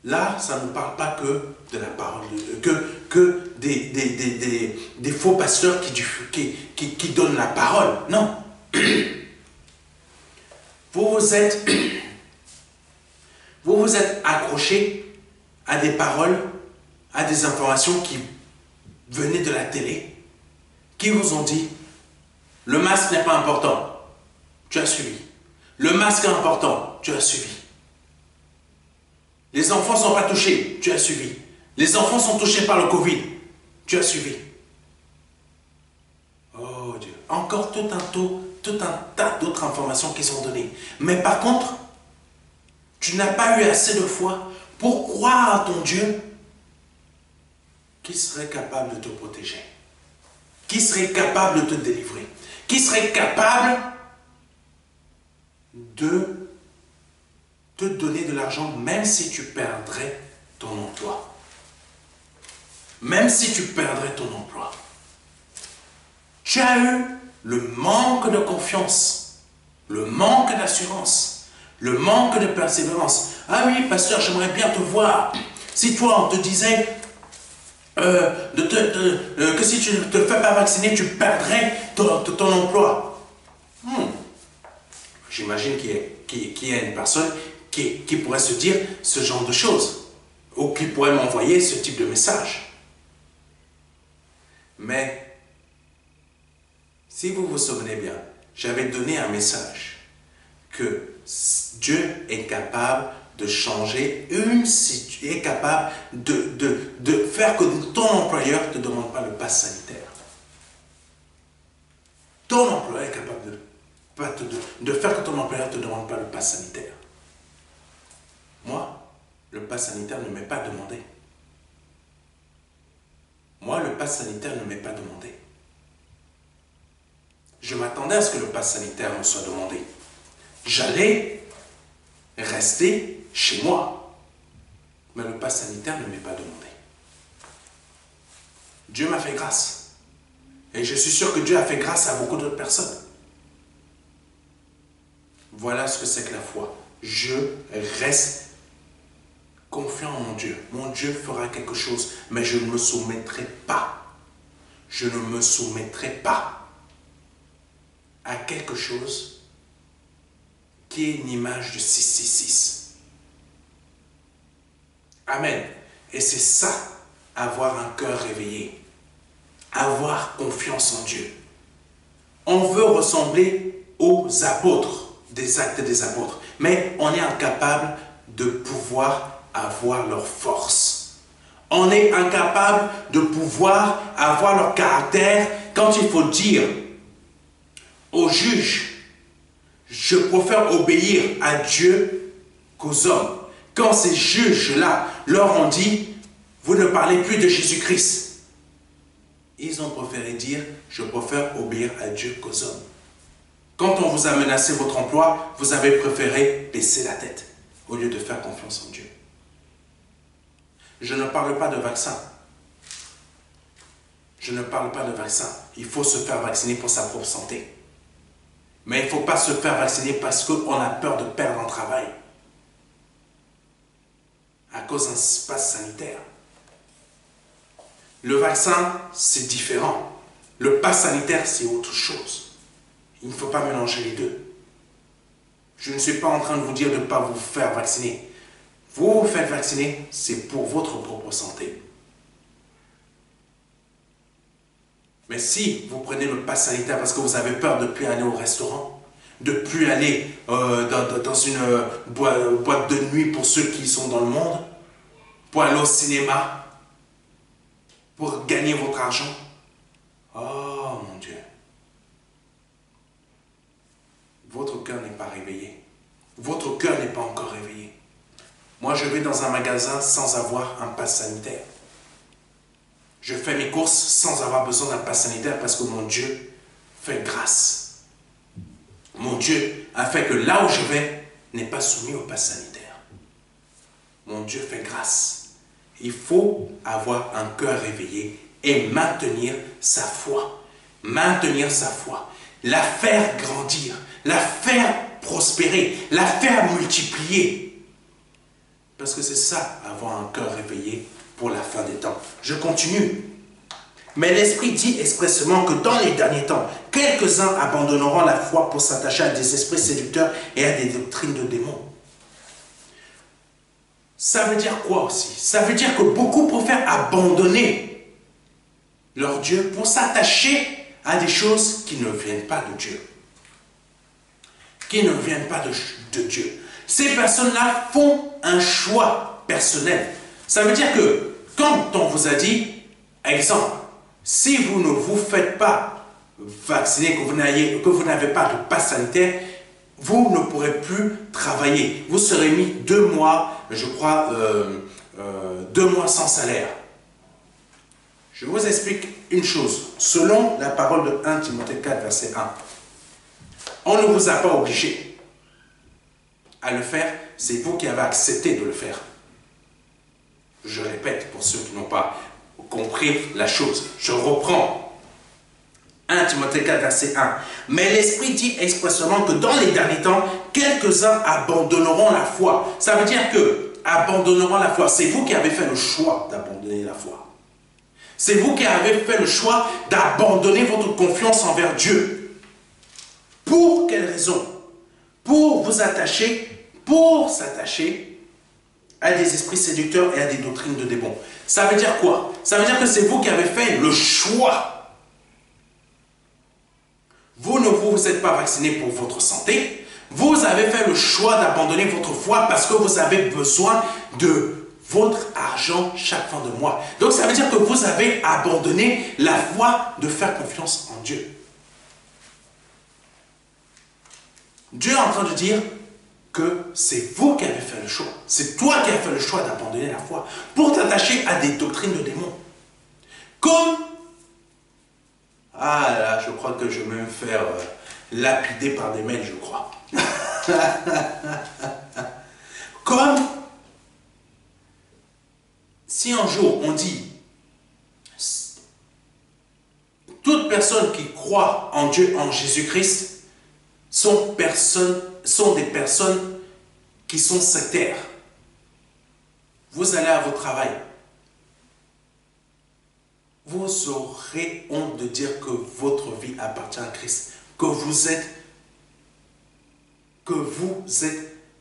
Speaker 1: Là, ça ne parle pas que de la parole de Dieu, que des faux pasteurs qui donnent la parole. Non. Vous vous êtes accroché à des paroles, à des informations qui venaient de la télé, qui vous ont dit « Le masque n'est pas important ». Tu as suivi. « Le masque est important ». Tu as suivi. Les enfants ne sont pas touchés. Tu as suivi. Les enfants sont touchés par le Covid. Tu as suivi. Oh Dieu. Encore tout un tas d'autres informations qui sont données. Mais par contre, tu n'as pas eu assez de foi pour croire à ton Dieu qui serait capable de te protéger, qui serait capable de te délivrer, qui serait capable de te donner de l'argent même si tu perdrais ton emploi. Même si tu perdrais ton emploi. Tu as eu le manque de confiance, le manque d'assurance, le manque de persévérance. Ah oui, pasteur, j'aimerais bien te voir. Si toi, on te disait que si tu ne te fais pas vacciner, tu perdrais ton emploi. J'imagine qu'il y a une personne qui pourrait se dire ce genre de choses. ou qui pourrait m'envoyer ce type de message. Mais, si vous vous souvenez bien, j'avais donné un message que Dieu est capable de changer est capable de faire que ton employeur ne te demande pas le pass sanitaire. Ton employeur est capable de faire que ton employeur ne te demande pas le pass sanitaire. Moi, le pass sanitaire ne m'est pas demandé. Moi, le pass sanitaire ne m'est pas demandé. Je m'attendais à ce que le pass sanitaire me soit demandé. J'allais rester chez moi. Mais le pass sanitaire ne m'est pas demandé. Dieu m'a fait grâce. Et je suis sûr que Dieu a fait grâce à beaucoup d'autres personnes. Voilà ce que c'est que la foi. Je reste confiant en mon Dieu. Mon Dieu fera quelque chose, mais je ne me soumettrai pas. Je ne me soumettrai pas à quelque chose qui est une image du 666. Amen. Et c'est ça, avoir un cœur réveillé. Avoir confiance en Dieu. On veut ressembler aux apôtres, des actes des apôtres, mais on est incapable de pouvoir avoir leur force. On est incapable de pouvoir avoir leur caractère quand il faut dire aux juges, je préfère obéir à Dieu qu'aux hommes. Quand ces juges-là leur ont dit, vous ne parlez plus de Jésus-Christ, ils ont préféré dire, je préfère obéir à Dieu qu'aux hommes. Quand on vous a menacé votre emploi, vous avez préféré baisser la tête au lieu de faire confiance en Dieu. Je ne parle pas de vaccin. Je ne parle pas de vaccin. Il faut se faire vacciner pour sa propre santé. Mais il ne faut pas se faire vacciner parce qu'on a peur de perdre un travail. À cause d'un pass sanitaire. Le vaccin, c'est différent. Le pass sanitaire, c'est autre chose. Il ne faut pas mélanger les deux. Je ne suis pas en train de vous dire de ne pas vous faire vacciner. Vous vous faites vacciner, c'est pour votre propre santé. Mais si vous prenez le pass sanitaire parce que vous avez peur de ne plus aller au restaurant, de ne plus aller dans une boîte de nuit pour ceux qui sont dans le monde, pour aller au cinéma, pour gagner votre argent, oh mon Dieu, votre cœur n'est pas réveillé. Votre cœur n'est pas encore réveillé. Moi, je vais dans un magasin sans avoir un pass sanitaire. Je fais mes courses sans avoir besoin d'un pass sanitaire parce que mon Dieu fait grâce. Mon Dieu a fait que là où je vais n'est pas soumis au pass sanitaire. Mon Dieu fait grâce. Il faut avoir un cœur réveillé et maintenir sa foi. Maintenir sa foi. La faire grandir. La faire prospérer. La faire multiplier. Parce que c'est ça, avoir un cœur réveillé pour la fin des temps. Je continue. Mais l'Esprit dit expressément que dans les derniers temps, quelques-uns abandonneront la foi pour s'attacher à des esprits séducteurs et à des doctrines de démons. Ça veut dire quoi aussi? Ça veut dire que beaucoup préfèrent abandonner leur Dieu pour s'attacher à des choses qui ne viennent pas de Dieu. Qui ne viennent pas de Dieu. Ces personnes-là font un choix personnel. Ça veut dire que quand on vous a dit, exemple, si vous ne vous faites pas vacciner, que vous n'avez pas de passe sanitaire, vous ne pourrez plus travailler. Vous serez mis 2 mois, je crois, 2 mois sans salaire. Je vous explique une chose. Selon la parole de 1 Timothée 4, verset 1, on ne vous a pas obligé à le faire, c'est vous qui avez accepté de le faire. Je répète pour ceux qui n'ont pas compris la chose. Je reprends. 1 Timothée 4, verset 1. Mais l'Esprit dit expressément que dans les derniers temps, quelques-uns abandonneront la foi. Ça veut dire que abandonneront la foi. C'est vous qui avez fait le choix d'abandonner la foi. C'est vous qui avez fait le choix d'abandonner votre confiance envers Dieu. Pour quelle raison? Pour vous attacher, pour s'attacher à des esprits séducteurs et à des doctrines de démons. Ça veut dire quoi? Ça veut dire que c'est vous qui avez fait le choix. Vous ne vous êtes pas vacciné pour votre santé. Vous avez fait le choix d'abandonner votre foi parce que vous avez besoin de votre argent chaque fin de mois. Donc ça veut dire que vous avez abandonné la foi de faire confiance en Dieu. Dieu est en train de dire que c'est vous qui avez fait le choix. C'est toi qui as fait le choix d'abandonner la foi pour t'attacher à des doctrines de démons. Comme... Ah là, je crois que je vais me faire lapider par des mails, je crois. Comme si un jour on dit toute personne qui croit en Dieu, en Jésus-Christ, sont des personnes qui sont sectaires. Vous allez à votre travail. Vous aurez honte de dire que votre vie appartient à Christ, que vous êtes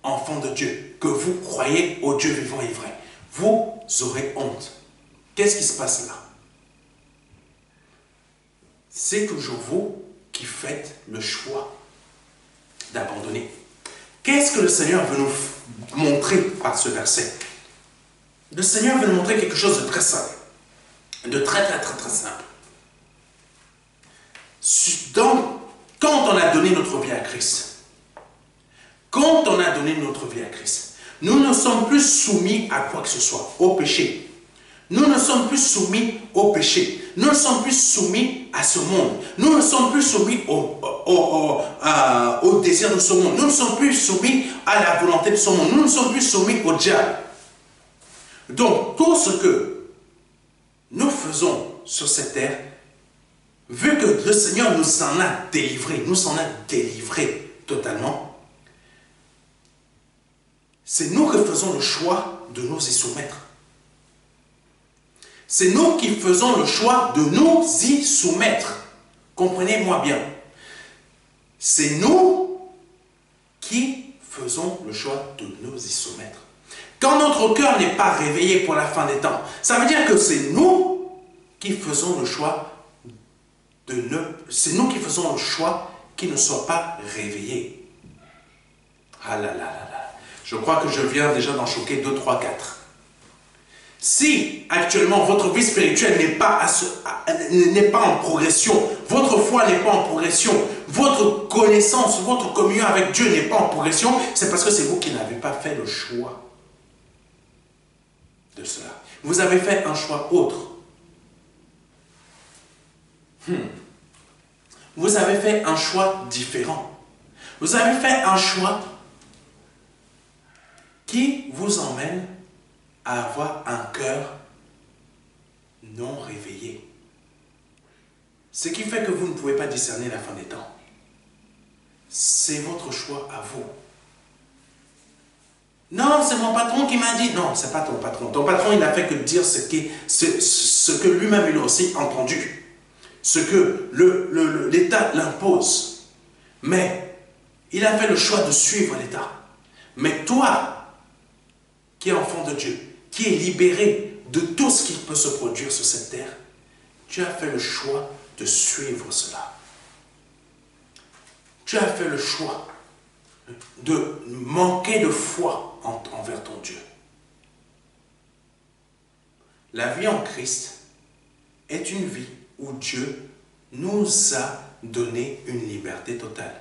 Speaker 1: enfant de Dieu, que vous croyez au Dieu vivant et vrai. Vous aurez honte. Qu'est-ce qui se passe là? C'est toujours vous qui faites le choix d'abandonner. Qu'est-ce que le Seigneur veut nous montrer par ce verset? Le Seigneur veut nous montrer quelque chose de très simple. De très simple. Donc, quand on a donné notre vie à Christ, nous ne sommes plus soumis à quoi que ce soit, au péché. Nous ne sommes plus soumis au péché. Nous ne sommes plus soumis à ce monde. Nous ne sommes plus soumis au désir de ce monde. Nous ne sommes plus soumis à la volonté de ce monde. Nous ne sommes plus soumis au diable. Donc, tout ce que nous faisons sur cette terre, vu que le Seigneur nous en a délivrés totalement, c'est nous qui faisons le choix de nous y soumettre. C'est nous qui faisons le choix de nous y soumettre. Comprenez-moi bien. C'est nous qui faisons le choix de nous y soumettre. Quand notre cœur n'est pas réveillé pour la fin des temps, ça veut dire que c'est nous qui faisons le choix qu'il ne soit pas réveillé. Ah là là là là. Je crois que je viens déjà d'en choquer 2, 3, 4. Si actuellement votre vie spirituelle n'est pas en progression, votre foi n'est pas en progression, votre connaissance, votre communion avec Dieu n'est pas en progression, c'est parce que c'est vous qui n'avez pas fait le choix de cela. Vous avez fait un choix autre. Vous avez fait un choix différent. Vous avez fait un choix qui vous emmène à avoir un cœur non réveillé. Ce qui fait que vous ne pouvez pas discerner la fin des temps. C'est votre choix à vous. Non, c'est mon patron qui m'a dit. Non, c'est pas ton patron. Ton patron, il n'a fait que dire ce que lui-même il a aussi entendu. Ce que l'État l'impose. Mais il a fait le choix de suivre l'État. Mais toi, qui es enfant de Dieu, qui est libéré de tout ce qui peut se produire sur cette terre, tu as fait le choix de suivre cela. Tu as fait le choix de manquer de foi envers ton Dieu. La vie en Christ est une vie où Dieu nous a donné une liberté totale.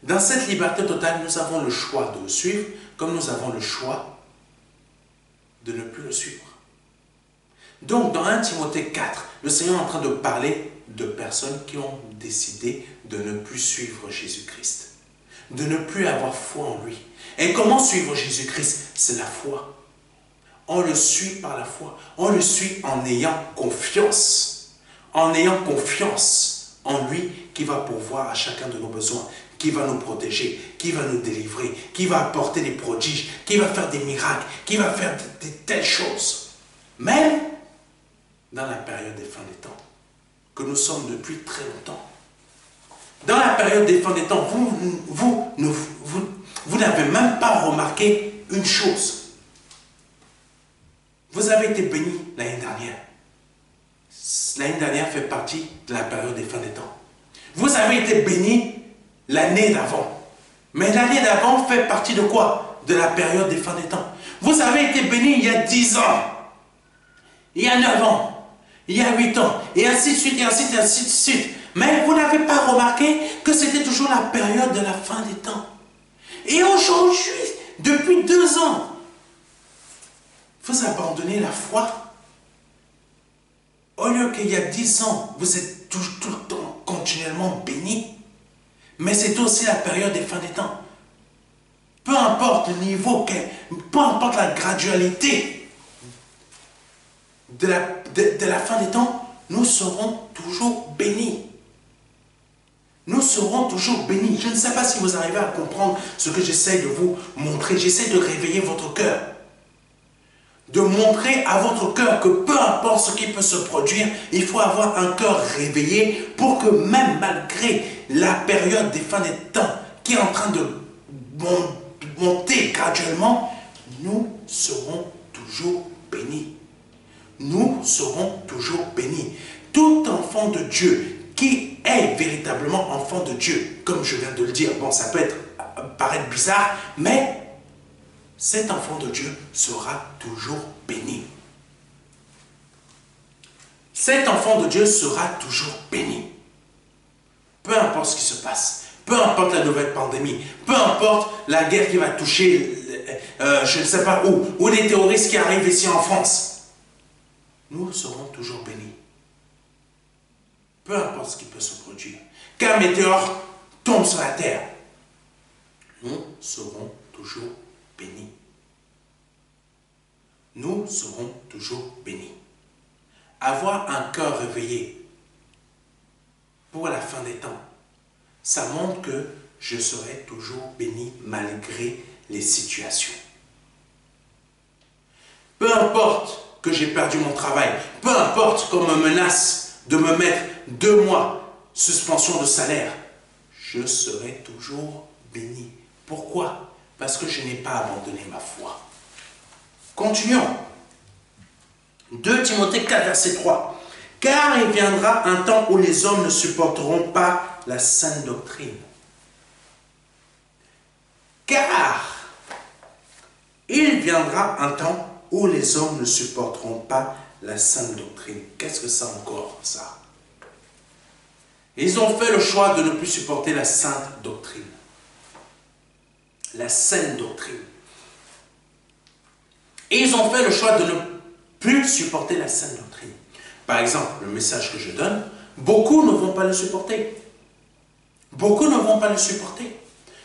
Speaker 1: Dans cette liberté totale, nous avons le choix de le suivre, comme nous avons le choix de ne plus le suivre. Donc, dans 1 Timothée 4, le Seigneur est en train de parler de personnes qui ont décidé de ne plus suivre Jésus-Christ, de ne plus avoir foi en lui. Et comment suivre Jésus-Christ? C'est la foi. On le suit par la foi. On le suit en ayant confiance. En ayant confiance en lui qui va pourvoir à chacun de nos besoins, qui va nous protéger, qui va nous délivrer, qui va apporter des prodiges, qui va faire des miracles, qui va faire de telles choses. Même dans la période des fins des temps, que nous sommes depuis très longtemps. Dans la période des fins des temps, vous n'avez même pas remarqué une chose. Vous avez été béni l'année dernière. L'année dernière fait partie de la période des fins des temps. Vous avez été béni l'année d'avant. Mais l'année d'avant fait partie de quoi? De la période des fins des temps. Vous avez été béni il y a 10 ans, il y a 9 ans, il y a 8 ans, et ainsi de suite, et ainsi de suite. Mais vous n'avez pas remarqué que c'était toujours la période de la fin des temps. Et aujourd'hui, depuis 2 ans, vous abandonnez la foi. Au lieu qu'il y a 10 ans, vous êtes tout le temps continuellement béni. Mais c'est aussi la période des fins des temps. Peu importe le niveau, peu importe la gradualité de la fin des temps, nous serons toujours bénis. Nous serons toujours bénis. Je ne sais pas si vous arrivez à comprendre ce que j'essaie de vous montrer. J'essaie de réveiller votre cœur. De montrer à votre cœur que peu importe ce qui peut se produire, il faut avoir un cœur réveillé pour que même malgré la période des fins des temps qui est en train de monter graduellement, nous serons toujours bénis. Nous serons toujours bénis. Tout enfant de Dieu qui est véritablement enfant de Dieu, comme je viens de le dire, bon, ça peut paraître bizarre, mais cet enfant de Dieu sera toujours béni. Cet enfant de Dieu sera toujours béni. Peu importe ce qui se passe, peu importe la nouvelle pandémie, peu importe la guerre qui va toucher, je ne sais pas où, ou les terroristes qui arrivent ici en France, nous serons toujours bénis. Peu importe ce qui peut se produire. Qu'un météore tombe sur la terre, nous serons toujours bénis. Nous serons toujours bénis. Avoir un cœur réveillé pour la fin des temps, ça montre que je serai toujours béni malgré les situations. Peu importe que j'ai perdu mon travail, peu importe qu'on me menace de me mettre 2 mois suspension de salaire, je serai toujours béni. Pourquoi? Parce que je n'ai pas abandonné ma foi. Continuons. 2 Timothée 4, verset 3. Car il viendra un temps où les hommes ne supporteront pas la saine doctrine. Car il viendra un temps où les hommes ne supporteront pas la saine doctrine. Qu'est-ce que c'est encore, ça? Ils ont fait le choix de ne plus supporter la sainte doctrine. La saine doctrine. Et ils ont fait le choix de ne plus supporter la saine doctrine. Par exemple, le message que je donne, beaucoup ne vont pas le supporter. Beaucoup ne vont pas le supporter.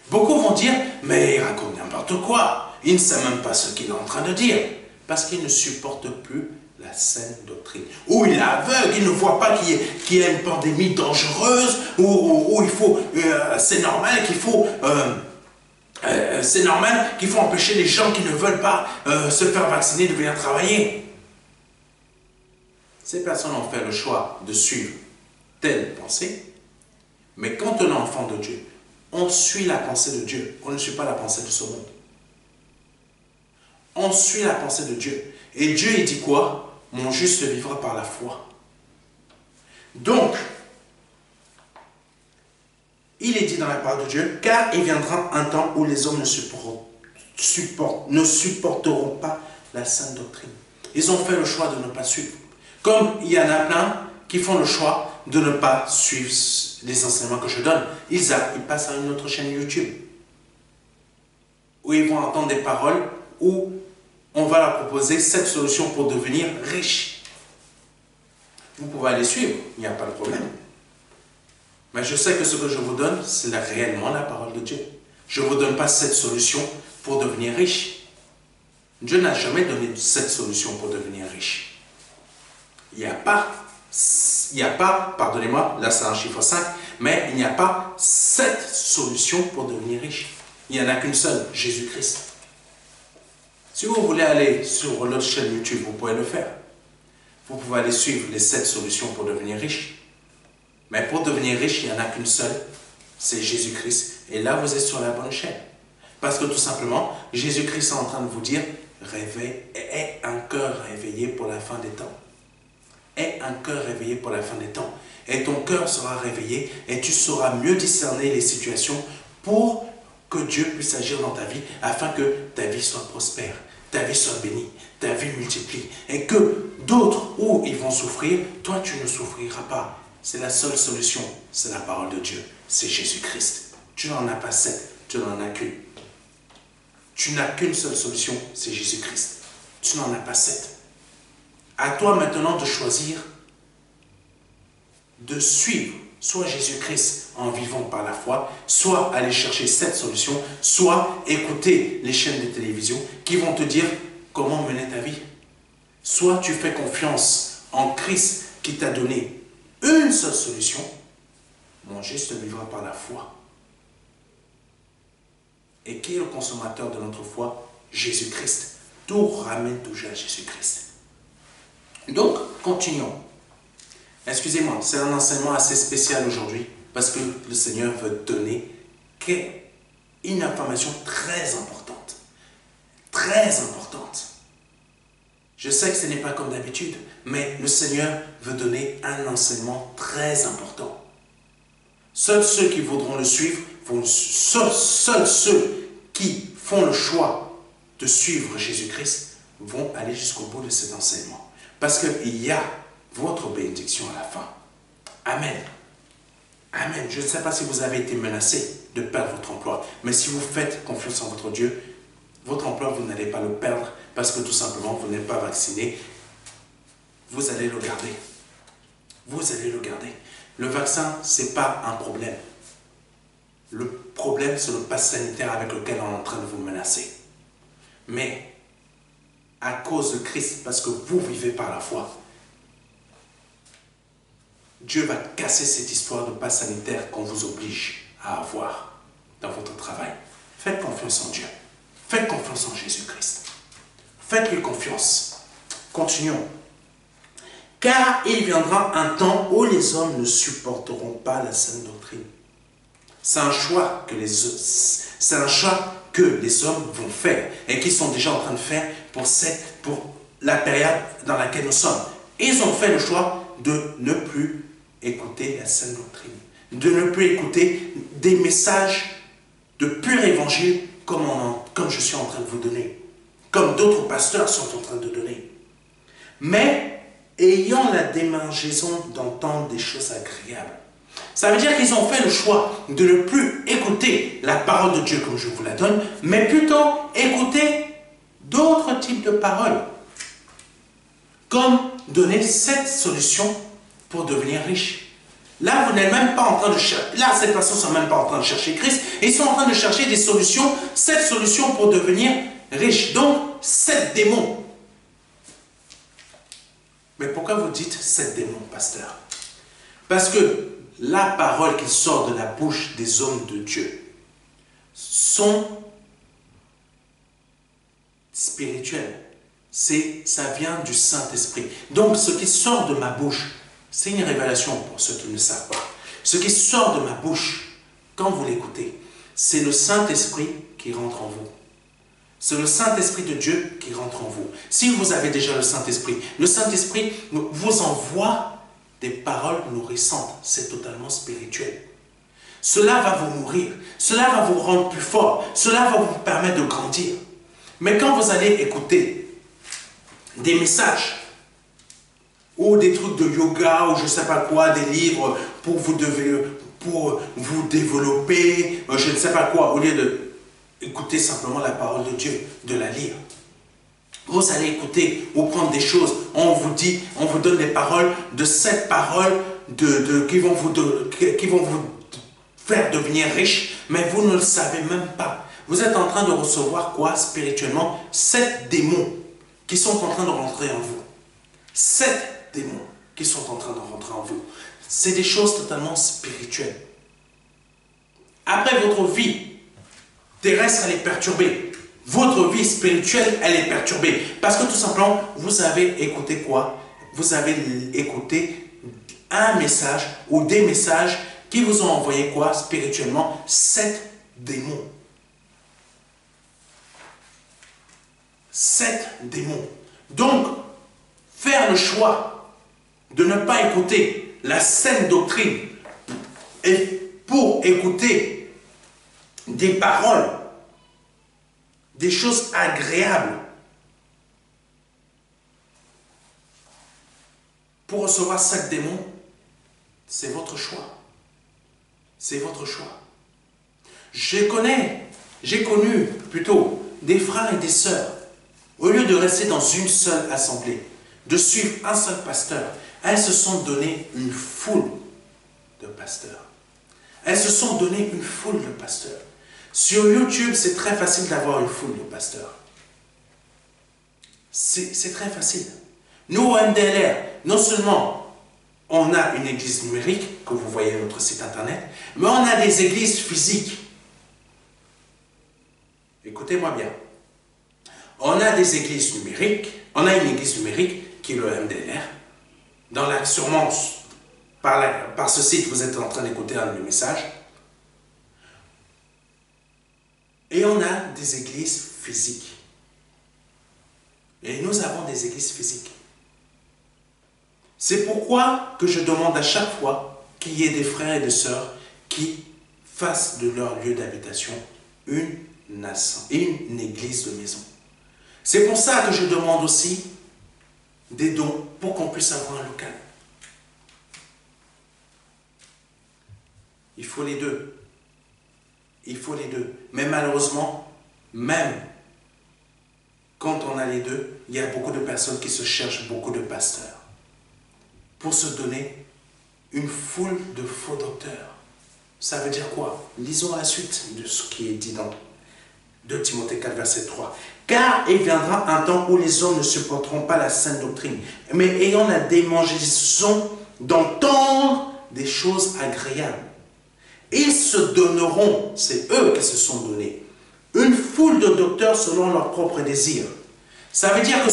Speaker 1: Beaucoup vont dire, mais il raconte n'importe quoi. Il ne sait même pas ce qu'il est en train de dire. Parce qu'il ne supporte plus la saine doctrine. Ou il est aveugle, il ne voit pas qu'il y a une pandémie dangereuse, ou il faut, c'est normal qu'il faut... c'est normal qu'il faut empêcher les gens qui ne veulent pas se faire vacciner de venir travailler. Ces personnes ont fait le choix de suivre telle pensée, mais quand on est enfant de Dieu, on suit la pensée de Dieu, on ne suit pas la pensée de ce monde. On suit la pensée de Dieu. Et Dieu, il dit quoi? Mon juste vivra par la foi. Donc, il est dit dans la parole de Dieu, car il viendra un temps où les hommes ne supporteront pas la sainte doctrine. Ils ont fait le choix de ne pas suivre. Comme il y en a plein qui font le choix de ne pas suivre les enseignements que je donne. Ils passent à une autre chaîne YouTube, où ils vont entendre des paroles où on va leur proposer cette solution pour devenir riche. Vous pouvez aller suivre, il n'y a pas de problème. Mais je sais que ce que je vous donne, c'est réellement la parole de Dieu. Je ne vous donne pas cette solution pour devenir riche. Dieu n'a jamais donné cette solution pour devenir riche. Il n'y a pas, pardonnez-moi, là c'est un chiffre 5, mais il n'y a pas cette solution pour devenir riche. Il n'y en a qu'une seule, Jésus-Christ. Si vous voulez aller sur notre chaîne YouTube, vous pouvez le faire. Vous pouvez aller suivre les 7 solutions pour devenir riche. Mais pour devenir riche, il n'y en a qu'une seule, c'est Jésus-Christ. Et là, vous êtes sur la bonne chaîne. Parce que tout simplement, Jésus-Christ est en train de vous dire, Aie un cœur réveillé pour la fin des temps. Aie un cœur réveillé pour la fin des temps. Et ton cœur sera réveillé et tu sauras mieux discerner les situations pour que Dieu puisse agir dans ta vie afin que ta vie soit prospère, ta vie soit bénie, ta vie multiplie. Et que d'autres, où ils vont souffrir, toi tu ne souffriras pas. C'est la seule solution, c'est la parole de Dieu, c'est Jésus-Christ. Tu n'en as pas 7, tu n'en as qu'une. Tu n'as qu'une seule solution, c'est Jésus-Christ. Tu n'en as pas 7. À toi maintenant de choisir de suivre soit Jésus-Christ en vivant par la foi, soit aller chercher cette solution, soit écouter les chaînes de télévision qui vont te dire comment mener ta vie. Soit tu fais confiance en Christ qui t'a donné une seule solution, mon juste vivra par la foi. Et qui est le consommateur de notre foi? Jésus-Christ. Tout ramène toujours à Jésus-Christ. Donc, continuons. Excusez-moi, c'est un enseignement assez spécial aujourd'hui parce que le Seigneur veut donner une information très importante. Très importante. Je sais que ce n'est pas comme d'habitude, mais le Seigneur veut donner un enseignement très important. Seuls ceux qui voudront le suivre, seuls ceux qui font le choix de suivre Jésus-Christ vont aller jusqu'au bout de cet enseignement. Parce qu'il y a votre bénédiction à la fin. Amen. Amen. Je ne sais pas si vous avez été menacé de perdre votre emploi, mais si vous faites confiance en votre Dieu, votre emploi, vous n'allez pas le perdre parce que tout simplement, vous n'êtes pas vacciné. Vous allez le garder. Vous allez le garder. Le vaccin, ce n'est pas un problème. Le problème, c'est le pass sanitaire avec lequel on est en train de vous menacer. Mais, à cause de Christ, parce que vous vivez par la foi, Dieu va casser cette histoire de pass sanitaire qu'on vous oblige à avoir dans votre travail. Faites confiance en Dieu. Faites confiance en Jésus-Christ. Faites-lui confiance. Continuons. Car il viendra un temps où les hommes ne supporteront pas la saine doctrine. C'est un choix que les hommes vont faire et qu'ils sont déjà en train de faire pour la période dans laquelle nous sommes. Ils ont fait le choix de ne plus écouter la saine doctrine, de ne plus écouter des messages de pur évangile comme je suis en train de vous donner, comme d'autres pasteurs sont en train de donner. Mais ayant la démangeaison d'entendre des choses agréables. Ça veut dire qu'ils ont fait le choix de ne plus écouter la parole de Dieu comme je vous la donne, mais plutôt écouter d'autres types de paroles. Comme donner cette solution pour devenir riche. Là, vous n'êtes même pas en train de chercher, là, ces personnes ne sont même pas en train de chercher Christ, ils sont en train de chercher des solutions, cette solution pour devenir riche. Donc, 7 démons. Mais pourquoi vous dites 7 démons, pasteur? Parce que la parole qui sort de la bouche des hommes de Dieu sont spirituelles. Ça vient du Saint-Esprit. Donc, ce qui sort de ma bouche, c'est une révélation pour ceux qui ne savent pas. Ce qui sort de ma bouche, quand vous l'écoutez, c'est le Saint-Esprit qui rentre en vous. C'est le Saint-Esprit de Dieu qui rentre en vous. Si vous avez déjà le Saint-Esprit vous envoie des paroles nourrissantes. C'est totalement spirituel. Cela va vous nourrir. Cela va vous rendre plus fort. Cela va vous permettre de grandir. Mais quand vous allez écouter des messages ou des trucs de yoga ou je ne sais pas quoi, des livres pour vous développer, je ne sais pas quoi, au lieu de écouter simplement la parole de Dieu, de la lire. Vous allez écouter ou prendre des choses, on vous donne des paroles, de cette parole qui vont vous faire devenir riche, mais vous ne le savez même pas. Vous êtes en train de recevoir quoi spirituellement? 7 démons qui sont en train de rentrer en vous. 7 démons qui sont en train de rentrer en vous. C'est des choses totalement spirituelles. Après, votre vie terrestre, elle est perturbée. Votre vie spirituelle, elle est perturbée. Parce que tout simplement, vous avez écouté quoi? Vous avez écouté un message ou des messages qui vous ont envoyé quoi spirituellement? 7 démons. 7 démons. Donc, faire le choix de ne pas écouter la saine doctrine et pour écouter des paroles, des choses agréables, pour recevoir 7 démons, c'est votre choix. C'est votre choix. J'ai connu plutôt des frères et des sœurs, au lieu de rester dans une seule assemblée, de suivre un seul pasteur, elles se sont donné une foule de pasteurs. Elles se sont donné une foule de pasteurs. Sur YouTube, c'est très facile d'avoir une foule de pasteurs. C'est très facile. Nous, au MDLR, non seulement on a une église numérique, que vous voyez sur notre site internet, mais on a des églises physiques. Écoutez-moi bien. On a des églises numériques, on a une église numérique qui est le MDLR. Sûrement, par ce site, vous êtes en train d'écouter un de mes messages. Et on a des églises physiques. Et nous avons des églises physiques. C'est pourquoi que je demande à chaque fois qu'il y ait des frères et des sœurs qui fassent de leur lieu d'habitation une église de maison. C'est pour ça que je demande aussi des dons pour qu'on puisse avoir un local. Il faut les deux. Il faut les deux. Mais malheureusement, même quand on a les deux, il y a beaucoup de personnes qui se cherchent beaucoup de pasteurs pour se donner une foule de faux docteurs. Ça veut dire quoi? Lisons la suite de ce qui est dit dans 2 Timothée 4, verset 3. Car il viendra un temps où les hommes ne supporteront pas la saine doctrine, mais ayant la démangeaison d'entendre des choses agréables. Ils se donneront, c'est eux qui se sont donnés, une foule de docteurs selon leurs propres désirs. Ça veut dire que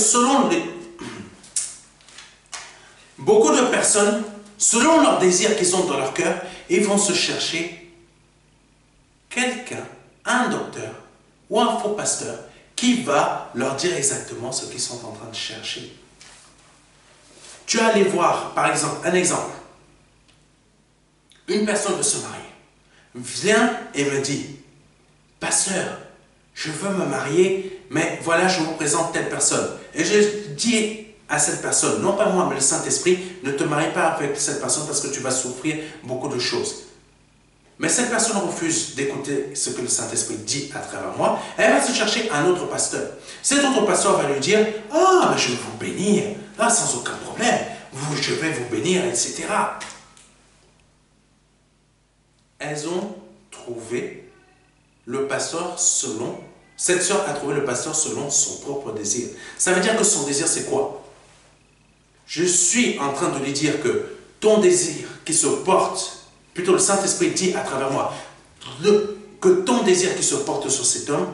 Speaker 1: beaucoup de personnes, selon leurs désirs qu'ils ont dans leur cœur, ils vont se chercher quelqu'un, un docteur ou un faux pasteur qui va leur dire exactement ce qu'ils sont en train de chercher. Tu vas aller voir, par exemple, un exemple. Une personne veut se marier. Vient et me dit, pasteur, je veux me marier, mais voilà, je vous présente telle personne. Et je dis à cette personne, non pas moi, mais le Saint-Esprit, ne te marie pas avec cette personne parce que tu vas souffrir beaucoup de choses. Mais cette personne refuse d'écouter ce que le Saint-Esprit dit à travers moi. Elle va se chercher un autre pasteur. Cet autre pasteur va lui dire, ah, mais je vais vous bénir, là, sans aucun problème, je vais vous bénir, etc. Elles ont trouvé le pasteur selon, cette sœur a trouvé le pasteur selon son propre désir. Ça veut dire que son désir, c'est quoi? Je suis en train de lui dire que ton désir qui se porte, plutôt le Saint-Esprit dit à travers moi, que ton désir qui se porte sur cet homme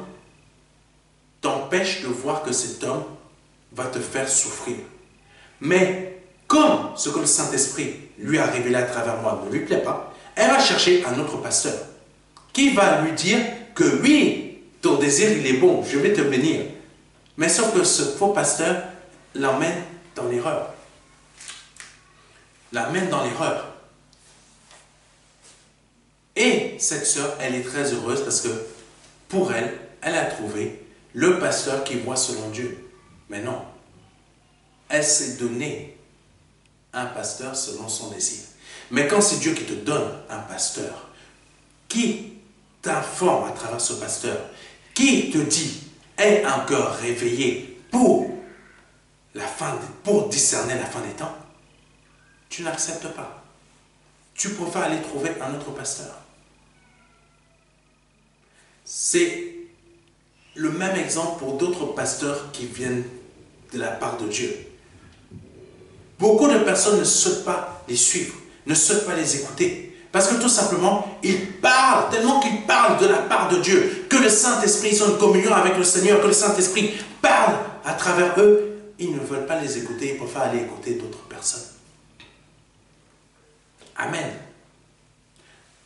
Speaker 1: t'empêche de voir que cet homme va te faire souffrir. Mais comme ce que le Saint-Esprit lui a révélé à travers moi ne lui plaît pas, elle va chercher un autre pasteur qui va lui dire que oui, ton désir il est bon, je vais te bénir. Mais sauf que ce faux pasteur l'emmène dans l'erreur. L'emmène dans l'erreur. Et cette sœur, elle est très heureuse parce que pour elle, elle a trouvé le pasteur qui voit selon Dieu. Mais non, elle s'est donné un pasteur selon son désir. Mais quand c'est Dieu qui te donne un pasteur, qui t'informe à travers ce pasteur, qui te dit, aie un cœur réveillé pour discerner la fin des temps, tu n'acceptes pas. Tu préfères aller trouver un autre pasteur. C'est le même exemple pour d'autres pasteurs qui viennent de la part de Dieu. Beaucoup de personnes ne souhaitent pas les suivre, ne souhaitent pas les écouter. Parce que tout simplement, ils parlent, tellement qu'ils parlent de la part de Dieu, que le Saint-Esprit, ils ont une communion avec le Seigneur, que le Saint-Esprit parle à travers eux, ils ne veulent pas les écouter, ils préfèrent aller écouter d'autres personnes. Amen.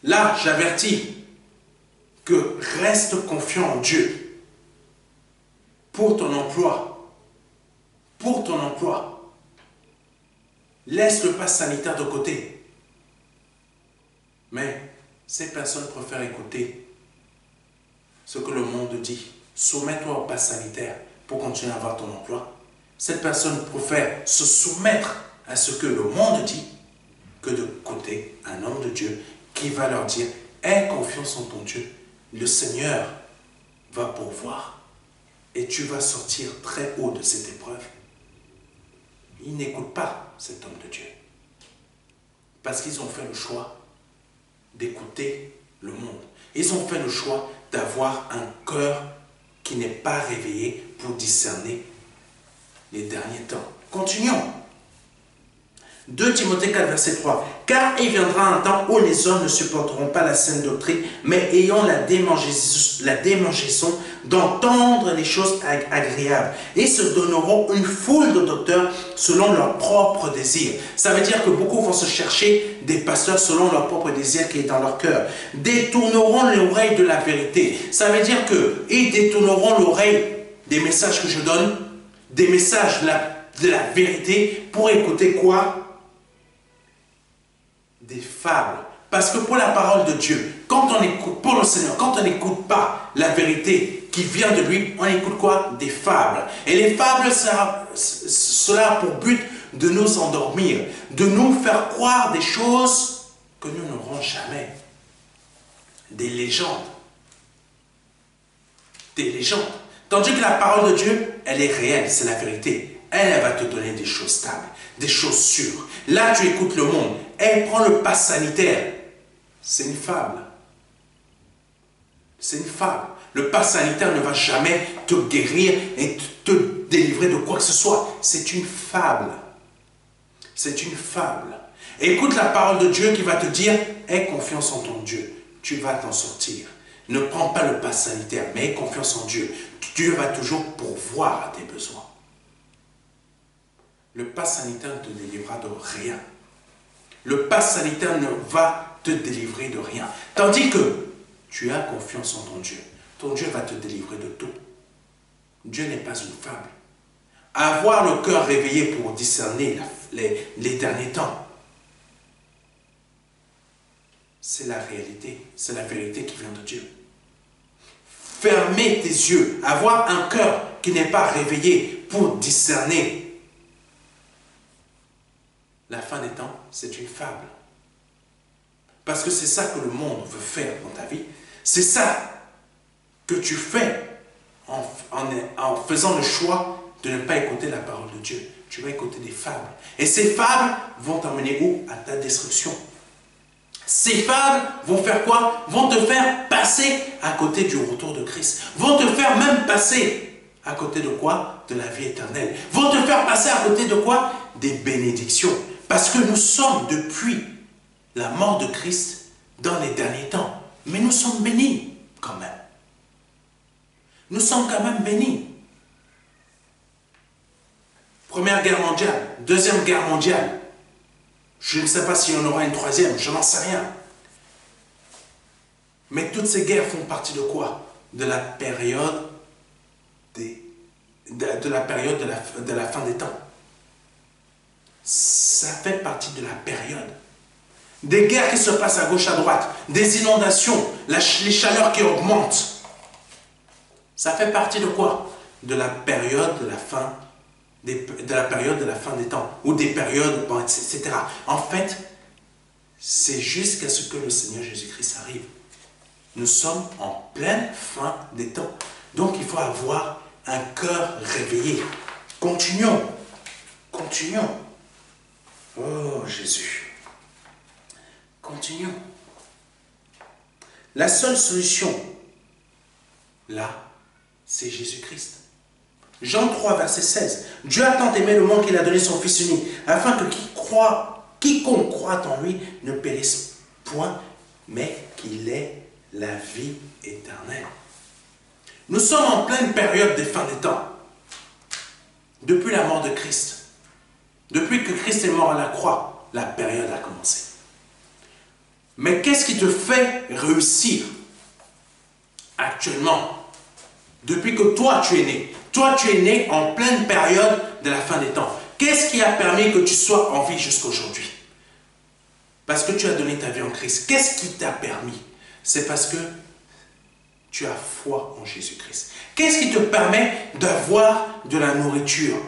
Speaker 1: Là, j'avertis que reste confiant en Dieu. pour ton emploi. Pour ton emploi. Laisse le pass sanitaire de côté. Mais ces personnes préfèrent écouter ce que le monde dit. Soumets-toi au pass sanitaire pour continuer à avoir ton emploi. Cette personne préfère se soumettre à ce que le monde dit que d'écouter un homme de Dieu qui va leur dire « Aie confiance en ton Dieu, le Seigneur va pourvoir et tu vas sortir très haut de cette épreuve. » Ils n'écoutent pas cet homme de Dieu parce qu'ils ont fait le choix d'écouter le monde. Ils ont fait le choix d'avoir un cœur qui n'est pas réveillé pour discerner les derniers temps. Continuons. 2 Timothée 4, verset 3. « Car il viendra un temps où les hommes ne supporteront pas la saine doctrine, mais ayant la démangeaison d'entendre les choses agréables, et se donneront une foule de docteurs selon leurs propres désirs. » Ça veut dire que beaucoup vont se chercher des pasteurs selon leur propre désir qui est dans leur cœur. « Détourneront l'oreille de la vérité. » Ça veut dire qu'ils détourneront l'oreille des messages que je donne, des messages de la vérité, pour écouter quoi? Des fables. Parce que pour la parole de Dieu, quand on écoute, pour le Seigneur, quand on n'écoute pas la vérité qui vient de lui, on écoute quoi? Des fables. Et les fables, cela a pour but de nous endormir, de nous faire croire des choses que nous n'aurons jamais. Des légendes. Des légendes. Tandis que la parole de Dieu, elle est réelle, c'est la vérité. Elle va te donner des choses stables, des choses sûres. Là, tu écoutes le monde. Elle prend le pass sanitaire. C'est une fable. C'est une fable. Le pass sanitaire ne va jamais te guérir et te délivrer de quoi que ce soit. C'est une fable. C'est une fable. Écoute la parole de Dieu qui va te dire, aie confiance en ton Dieu. Tu vas t'en sortir. Ne prends pas le pass sanitaire, mais aie confiance en Dieu. Dieu va toujours pourvoir à tes besoins. Le pass sanitaire ne te délivrera de rien. Le pass sanitaire ne va te délivrer de rien. Tandis que tu as confiance en ton Dieu. Ton Dieu va te délivrer de tout. Dieu n'est pas une fable. Avoir le cœur réveillé pour discerner les derniers temps, c'est la réalité. C'est la vérité qui vient de Dieu. Fermer tes yeux, avoir un cœur qui n'est pas réveillé pour discerner la fin des temps, c'est une fable. Parce que c'est ça que le monde veut faire dans ta vie. C'est ça que tu fais en faisant le choix de ne pas écouter la parole de Dieu. Tu vas écouter des fables. Et ces fables vont t'emmener où? À ta destruction. Ces fables vont faire quoi? Vont te faire passer à côté du retour de Christ. Vont te faire même passer à côté de quoi? De la vie éternelle. Vont te faire passer à côté de quoi? Des bénédictions. Parce que nous sommes depuis la mort de Christ dans les derniers temps. Mais nous sommes bénis quand même. Nous sommes quand même bénis. Première guerre mondiale, deuxième guerre mondiale. Je ne sais pas s'il y en aura une troisième, je n'en sais rien. Mais toutes ces guerres font partie de quoi? De la période de la fin des temps. Ça fait partie de la période. Des guerres qui se passent à gauche, à droite, des inondations, les chaleurs qui augmentent. Ça fait partie de quoi? De la période de la fin des temps, ou des périodes, bon, etc. En fait, c'est jusqu'à ce que le Seigneur Jésus-Christ arrive. Nous sommes en pleine fin des temps. Donc il faut avoir un cœur réveillé. Continuons. Continuons. Oh Jésus. Continuons. La seule solution, là, c'est Jésus-Christ. Jean 3, verset 16. Dieu a tant aimé le monde qu'il a donné son Fils unique, afin que quiconque croit en lui ne périsse point, mais qu'il ait la vie éternelle. Nous sommes en pleine période des fins des temps. Depuis la mort de Christ. Depuis que Christ est mort à la croix, la période a commencé. Mais qu'est-ce qui te fait réussir actuellement? Depuis que toi tu es né, Toi, tu es né en pleine période de la fin des temps. Qu'est-ce qui a permis que tu sois en vie jusqu'à aujourd'hui? Parce que tu as donné ta vie en Christ. Qu'est-ce qui t'a permis? C'est parce que tu as foi en Jésus-Christ. Qu'est-ce qui te permet d'avoir de la nourriture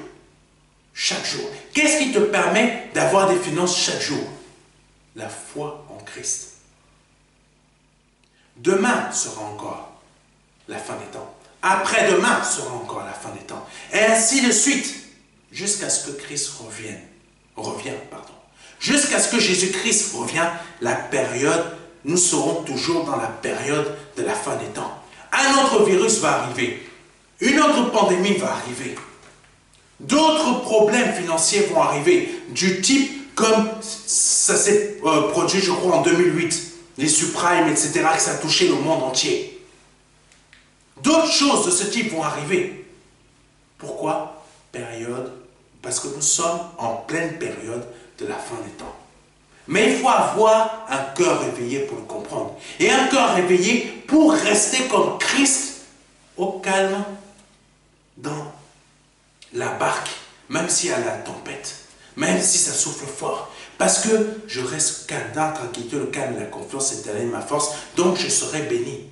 Speaker 1: chaque jour? Qu'est-ce qui te permet d'avoir des finances chaque jour? La foi en Christ. Demain sera encore la fin des temps. Après-demain sera encore la fin des temps. Et ainsi de suite, jusqu'à ce que Christ revienne. Jusqu'à ce que Jésus-Christ revienne, la période, nous serons toujours dans la période de la fin des temps. Un autre virus va arriver. Une autre pandémie va arriver. D'autres problèmes financiers vont arriver, du type comme ça s'est produit, je crois, en 2008, les subprimes, etc., que ça a touché le monde entier. D'autres choses de ce type vont arriver. Pourquoi? Parce que nous sommes en pleine période de la fin des temps. Mais il faut avoir un cœur réveillé pour le comprendre. Et un cœur réveillé pour rester comme Christ au calme dans la barque, même s'il y a la tempête, même si ça souffle fort. Parce que je reste calme, dans la tranquillité, le calme et la confiance est ma force. Donc je serai béni.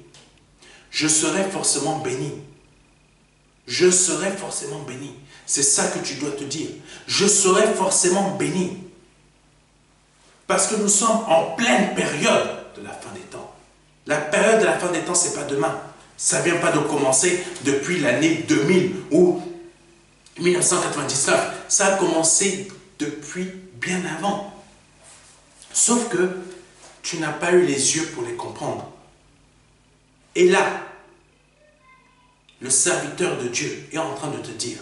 Speaker 1: Je serai forcément béni. Je serai forcément béni. C'est ça que tu dois te dire. Je serai forcément béni. Parce que nous sommes en pleine période de la fin des temps. La période de la fin des temps, ce n'est pas demain. Ça ne vient pas de commencer depuis l'année 2000 ou 1999. Ça a commencé depuis bien avant. Sauf que tu n'as pas eu les yeux pour les comprendre. Et là, le serviteur de Dieu est en train de te dire,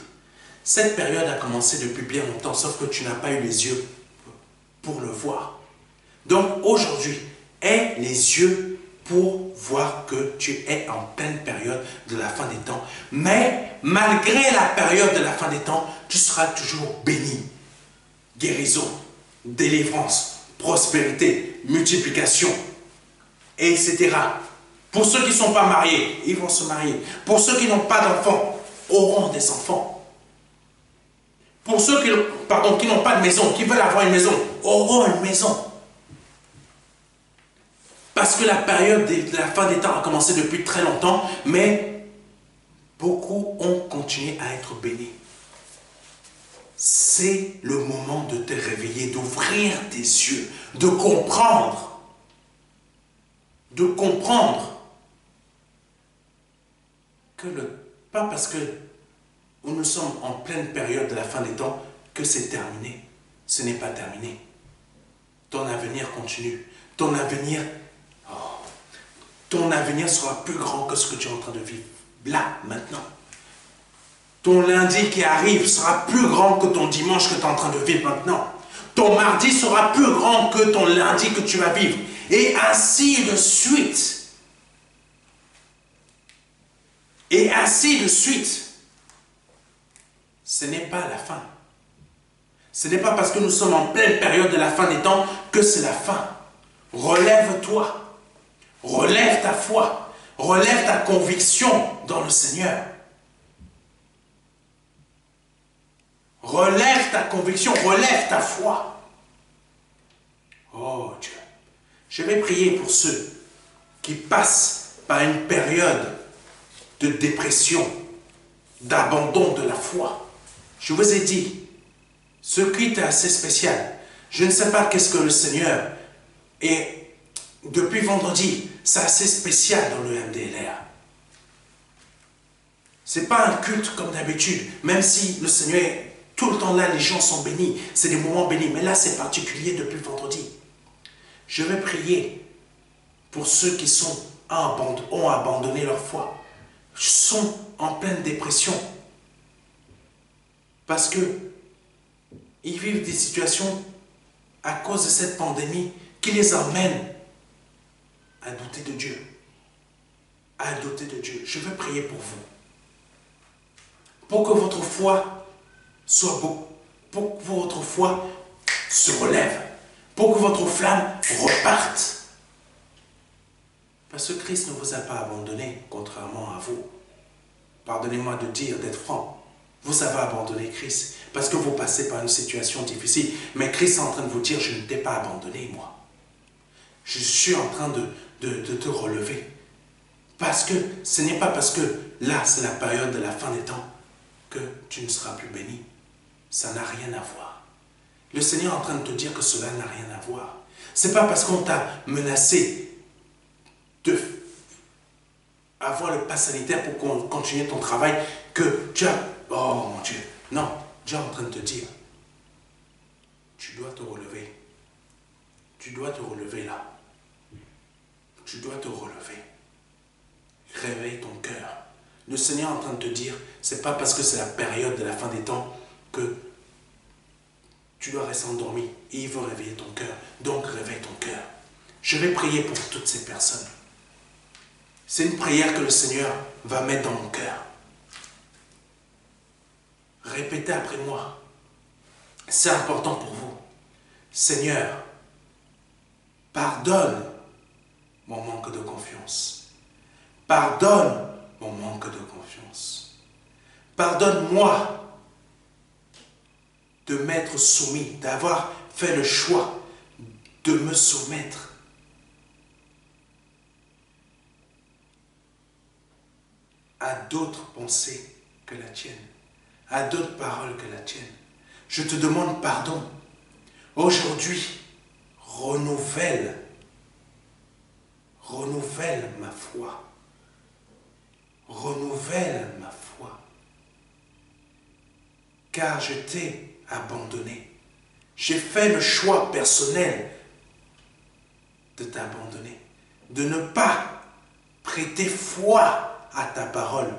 Speaker 1: cette période a commencé depuis bien longtemps, sauf que tu n'as pas eu les yeux pour le voir. Donc aujourd'hui, aie les yeux pour voir que tu es en pleine période de la fin des temps. Mais malgré la période de la fin des temps, tu seras toujours béni. Guérison, délivrance, prospérité, multiplication, etc. Pour ceux qui ne sont pas mariés, ils vont se marier. Pour ceux qui n'ont pas d'enfants, auront des enfants. Pour ceux qui n'ont pas de maison, qui veulent avoir une maison, auront une maison. Parce que la période de la fin des temps a commencé depuis très longtemps, mais beaucoup ont continué à être bénis. C'est le moment de te réveiller, d'ouvrir tes yeux, de comprendre. De comprendre que pas parce que nous sommes en pleine période de la fin des temps que c'est terminé. Ce n'est pas terminé. Ton avenir continue. Ton avenir sera plus grand que ce que tu es en train de vivre. Là, maintenant. Ton lundi qui arrive sera plus grand que ton dimanche que tu es en train de vivre maintenant. Ton mardi sera plus grand que ton lundi que tu vas vivre. Et ainsi de suite. Et ainsi de suite. Ce n'est pas la fin. Ce n'est pas parce que nous sommes en pleine période de la fin des temps que c'est la fin. Relève-toi. Relève ta foi. Relève ta conviction dans le Seigneur. Relève ta conviction. Relève ta foi. Oh Dieu. Je vais prier pour ceux qui passent par une période de dépression, d'abandon de la foi. Je vous ai dit, ce culte est assez spécial. Je ne sais pas qu'est-ce que le Seigneur, et depuis vendredi, c'est assez spécial dans le MDLR. Ce n'est pas un culte comme d'habitude, même si le Seigneur est tout le temps là, les gens sont bénis, c'est des moments bénis, mais là c'est particulier depuis vendredi. Je vais prier pour ceux qui ont abandonné leur foi, sont en pleine dépression, parce que ils vivent des situations à cause de cette pandémie qui les emmènent à douter de Dieu. À douter de Dieu. Je veux prier pour vous. Pour que votre foi soit beau. Pour que votre foi se relève. Pour que votre flamme reparte. Parce que Christ ne vous a pas abandonné, contrairement à vous. pardonnez-moi de dire, d'être franc, vous avez abandonné Christ parce que vous passez par une situation difficile. Mais Christ est en train de vous dire, je ne t'ai pas abandonné, moi. Je suis en train de te relever. Parce que ce n'est pas parce que là, c'est la période de la fin des temps que tu ne seras plus béni. Ça n'a rien à voir. Le Seigneur est en train de te dire que cela n'a rien à voir. Ce n'est pas parce qu'on t'a menacé de avoir le pass sanitaire pour continuer ton travail que tu as... Oh mon Dieu. Non, Dieu est en train de te dire, tu dois te relever. Tu dois te relever là. Tu dois te relever. Réveille ton cœur. Le Seigneur est en train de te dire, c'est pas parce que c'est la période de la fin des temps que tu dois rester endormi. Et il veut réveiller ton cœur. Donc réveille ton cœur. Je vais prier pour toutes ces personnes. C'est une prière que le Seigneur va mettre dans mon cœur. Répétez après moi. C'est important pour vous. Seigneur, pardonne mon manque de confiance. Pardonne mon manque de confiance. Pardonne-moi de m'être soumis, d'avoir fait le choix de me soumettre à d'autres pensées que la tienne, à d'autres paroles que la tienne. Je te demande pardon. Aujourd'hui, renouvelle ma foi. Renouvelle ma foi. Car je t'ai abandonné. J'ai fait le choix personnel de t'abandonner, de ne pas prêter foi à ta parole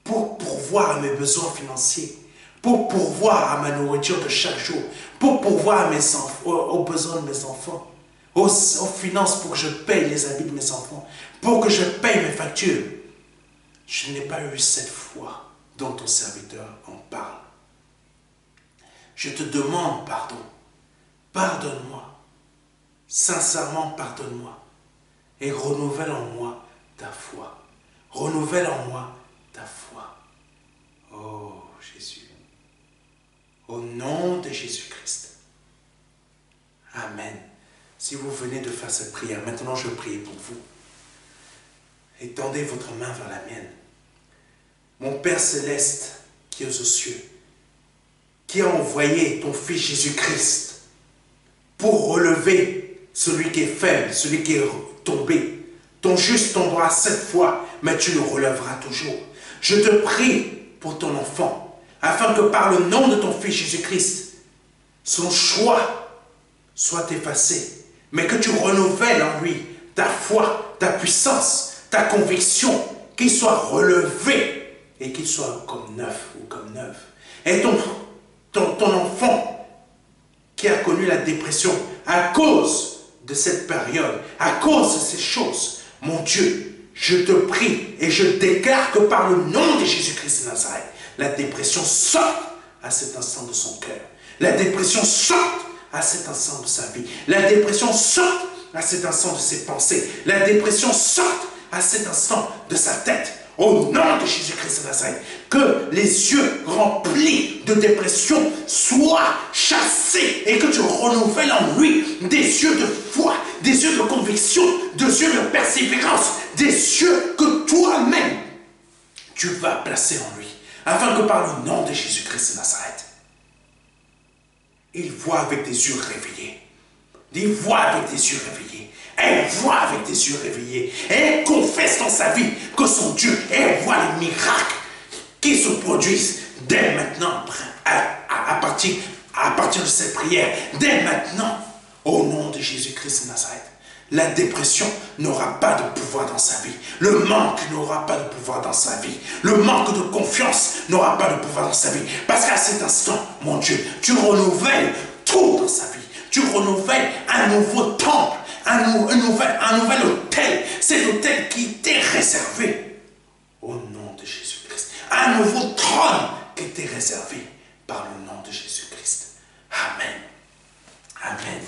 Speaker 1: pour pourvoir à mes besoins financiers, pour pourvoir à ma nourriture de chaque jour, pour pourvoir à aux besoins de mes enfants, aux finances pour que je paye les habits de mes enfants, pour que je paye mes factures. Je n'ai pas eu cette foi dont ton serviteur en parle. Je te demande pardon. Pardonne-moi. Sincèrement, pardonne-moi. Et renouvelle en moi ta foi. Renouvelle en moi ta foi. Oh Jésus. Au nom de Jésus-Christ. Amen. Si vous venez de faire cette prière, maintenant je prie pour vous. Étendez votre main vers la mienne. Mon Père Céleste qui est aux cieux, qui a envoyé ton Fils Jésus-Christ pour relever celui qui est faible, celui qui est tombé. Ton juste tombera 7 fois, mais tu le relèveras toujours. Je te prie pour ton enfant, afin que par le nom de ton Fils Jésus-Christ, son choix soit effacé, mais que tu renouvelles en lui ta foi, ta puissance, ta conviction, qu'il soit relevé et qu'il soit comme neuf ou comme neuve. Et ton enfant qui a connu la dépression à cause de cette période, à cause de ces choses, mon Dieu, je te prie et je déclare que par le nom de Jésus-Christ de Nazareth, la dépression sorte à cet instant de son cœur. La dépression sorte à cet instant de sa vie. La dépression sorte à cet instant de ses pensées. La dépression sorte à cet instant de sa tête. Au nom de Jésus-Christ de Nazareth, que les yeux remplis de dépression soient chassés et que tu renouvelles en lui des yeux de foi, des yeux de conviction, des yeux de persévérance, des yeux que toi-même tu vas placer en lui, afin que par le nom de Jésus-Christ de Nazareth, il voit avec des yeux réveillés. Il voit avec des yeux réveillés. Elle voit avec des yeux réveillés. Et elle confesse dans sa vie que son Dieu, elle voit les miracles qui se produisent dès maintenant, à partir de cette prière. Dès maintenant, au nom de Jésus-Christ de Nazareth, la dépression n'aura pas de pouvoir dans sa vie. Le manque n'aura pas de pouvoir dans sa vie. Le manque de confiance n'aura pas de pouvoir dans sa vie. Parce qu'à cet instant, mon Dieu, tu renouvelles tout dans sa vie. Tu renouvelles un nouveau temple, un nouvel autel. Cet autel qui t'est réservé au nom de Jésus-Christ. Un nouveau trône qui t'est réservé par le nom de Jésus-Christ. Amen. Amen.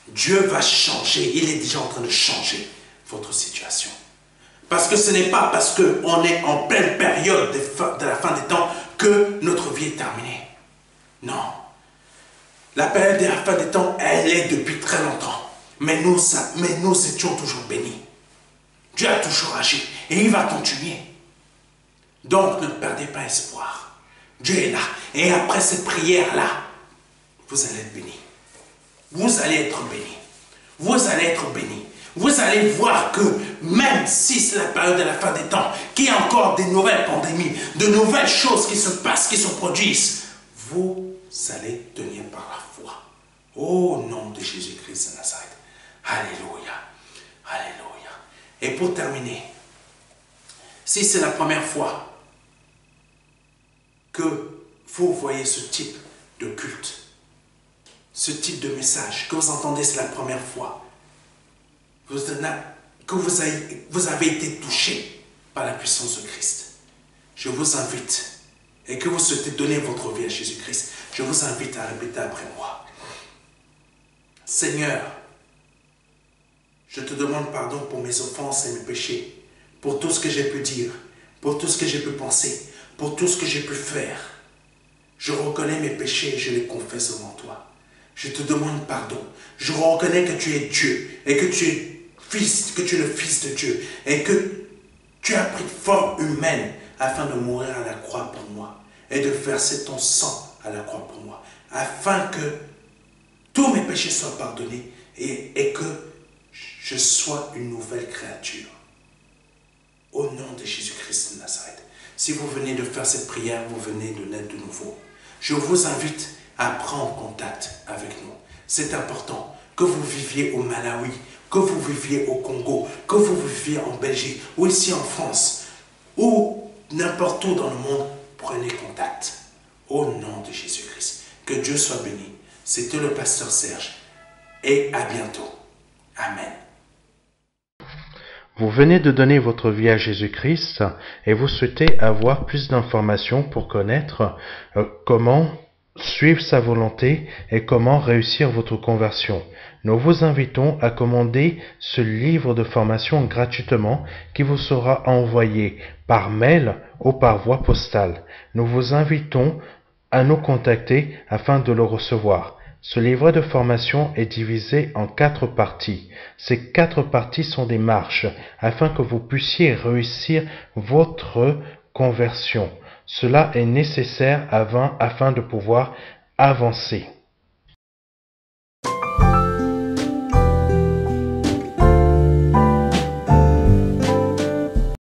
Speaker 1: Dieu va changer. Il est déjà en train de changer votre situation. Parce que ce n'est pas parce qu'on est en pleine période de la fin des temps que notre vie est terminée. Non. La période de la fin des temps, elle est depuis très longtemps. Mais nous étions toujours bénis. Dieu a toujours agi et il va continuer. Donc ne perdez pas espoir. Dieu est là. Et après cette prière-là, vous allez être bénis. Vous allez être bénis. Vous allez être bénis. Vous allez voir que même si c'est la période de la fin des temps, qu'il y a encore des nouvelles pandémies, de nouvelles choses qui se passent, qui se produisent, vous allez tenir par la foi. Au nom de Jésus-Christ de Nazareth. Alléluia. Alléluia. Et pour terminer, si c'est la première fois que vous voyez ce type de culte, ce type de message, que vous entendez, c'est la première fois, que vous avez été touché par la puissance de Christ, je vous invite, et que vous souhaitez donner votre vie à Jésus-Christ, je vous invite à répéter après moi. Seigneur, je te demande pardon pour mes offenses et mes péchés, pour tout ce que j'ai pu dire, pour tout ce que j'ai pu penser, pour tout ce que j'ai pu faire. Je reconnais mes péchés et je les confesse devant toi. Je te demande pardon. Je reconnais que tu es Dieu et que tu es fils, que tu es le Fils de Dieu et que tu as pris forme humaine afin de mourir à la croix pour moi et de verser ton sang à la croix pour moi, afin que tous mes péchés soient pardonnés et que je sois une nouvelle créature. Au nom de Jésus-Christ de Nazareth. Si vous venez de faire cette prière, vous venez de naître de nouveau. Je vous invite à prendre contact avec nous. C'est important que vous viviez au Malawi, que vous viviez au Congo, que vous viviez en Belgique ou ici en France, ou n'importe où dans le monde, prenez contact. Au nom de Jésus-Christ. Que Dieu soit béni. C'était le pasteur Serge. Et à bientôt. Amen.
Speaker 2: Vous venez de donner votre vie à Jésus-Christ et vous souhaitez avoir plus d'informations pour connaître comment suivre sa volonté et comment réussir votre conversion. Nous vous invitons à commander ce livre de formation gratuitement qui vous sera envoyé par mail ou par voie postale. Nous vous invitons à nous contacter afin de le recevoir. Ce livret de formation est divisé en 4 parties. Ces 4 parties sont des marches afin que vous puissiez réussir votre conversion. Cela est nécessaire afin de pouvoir avancer.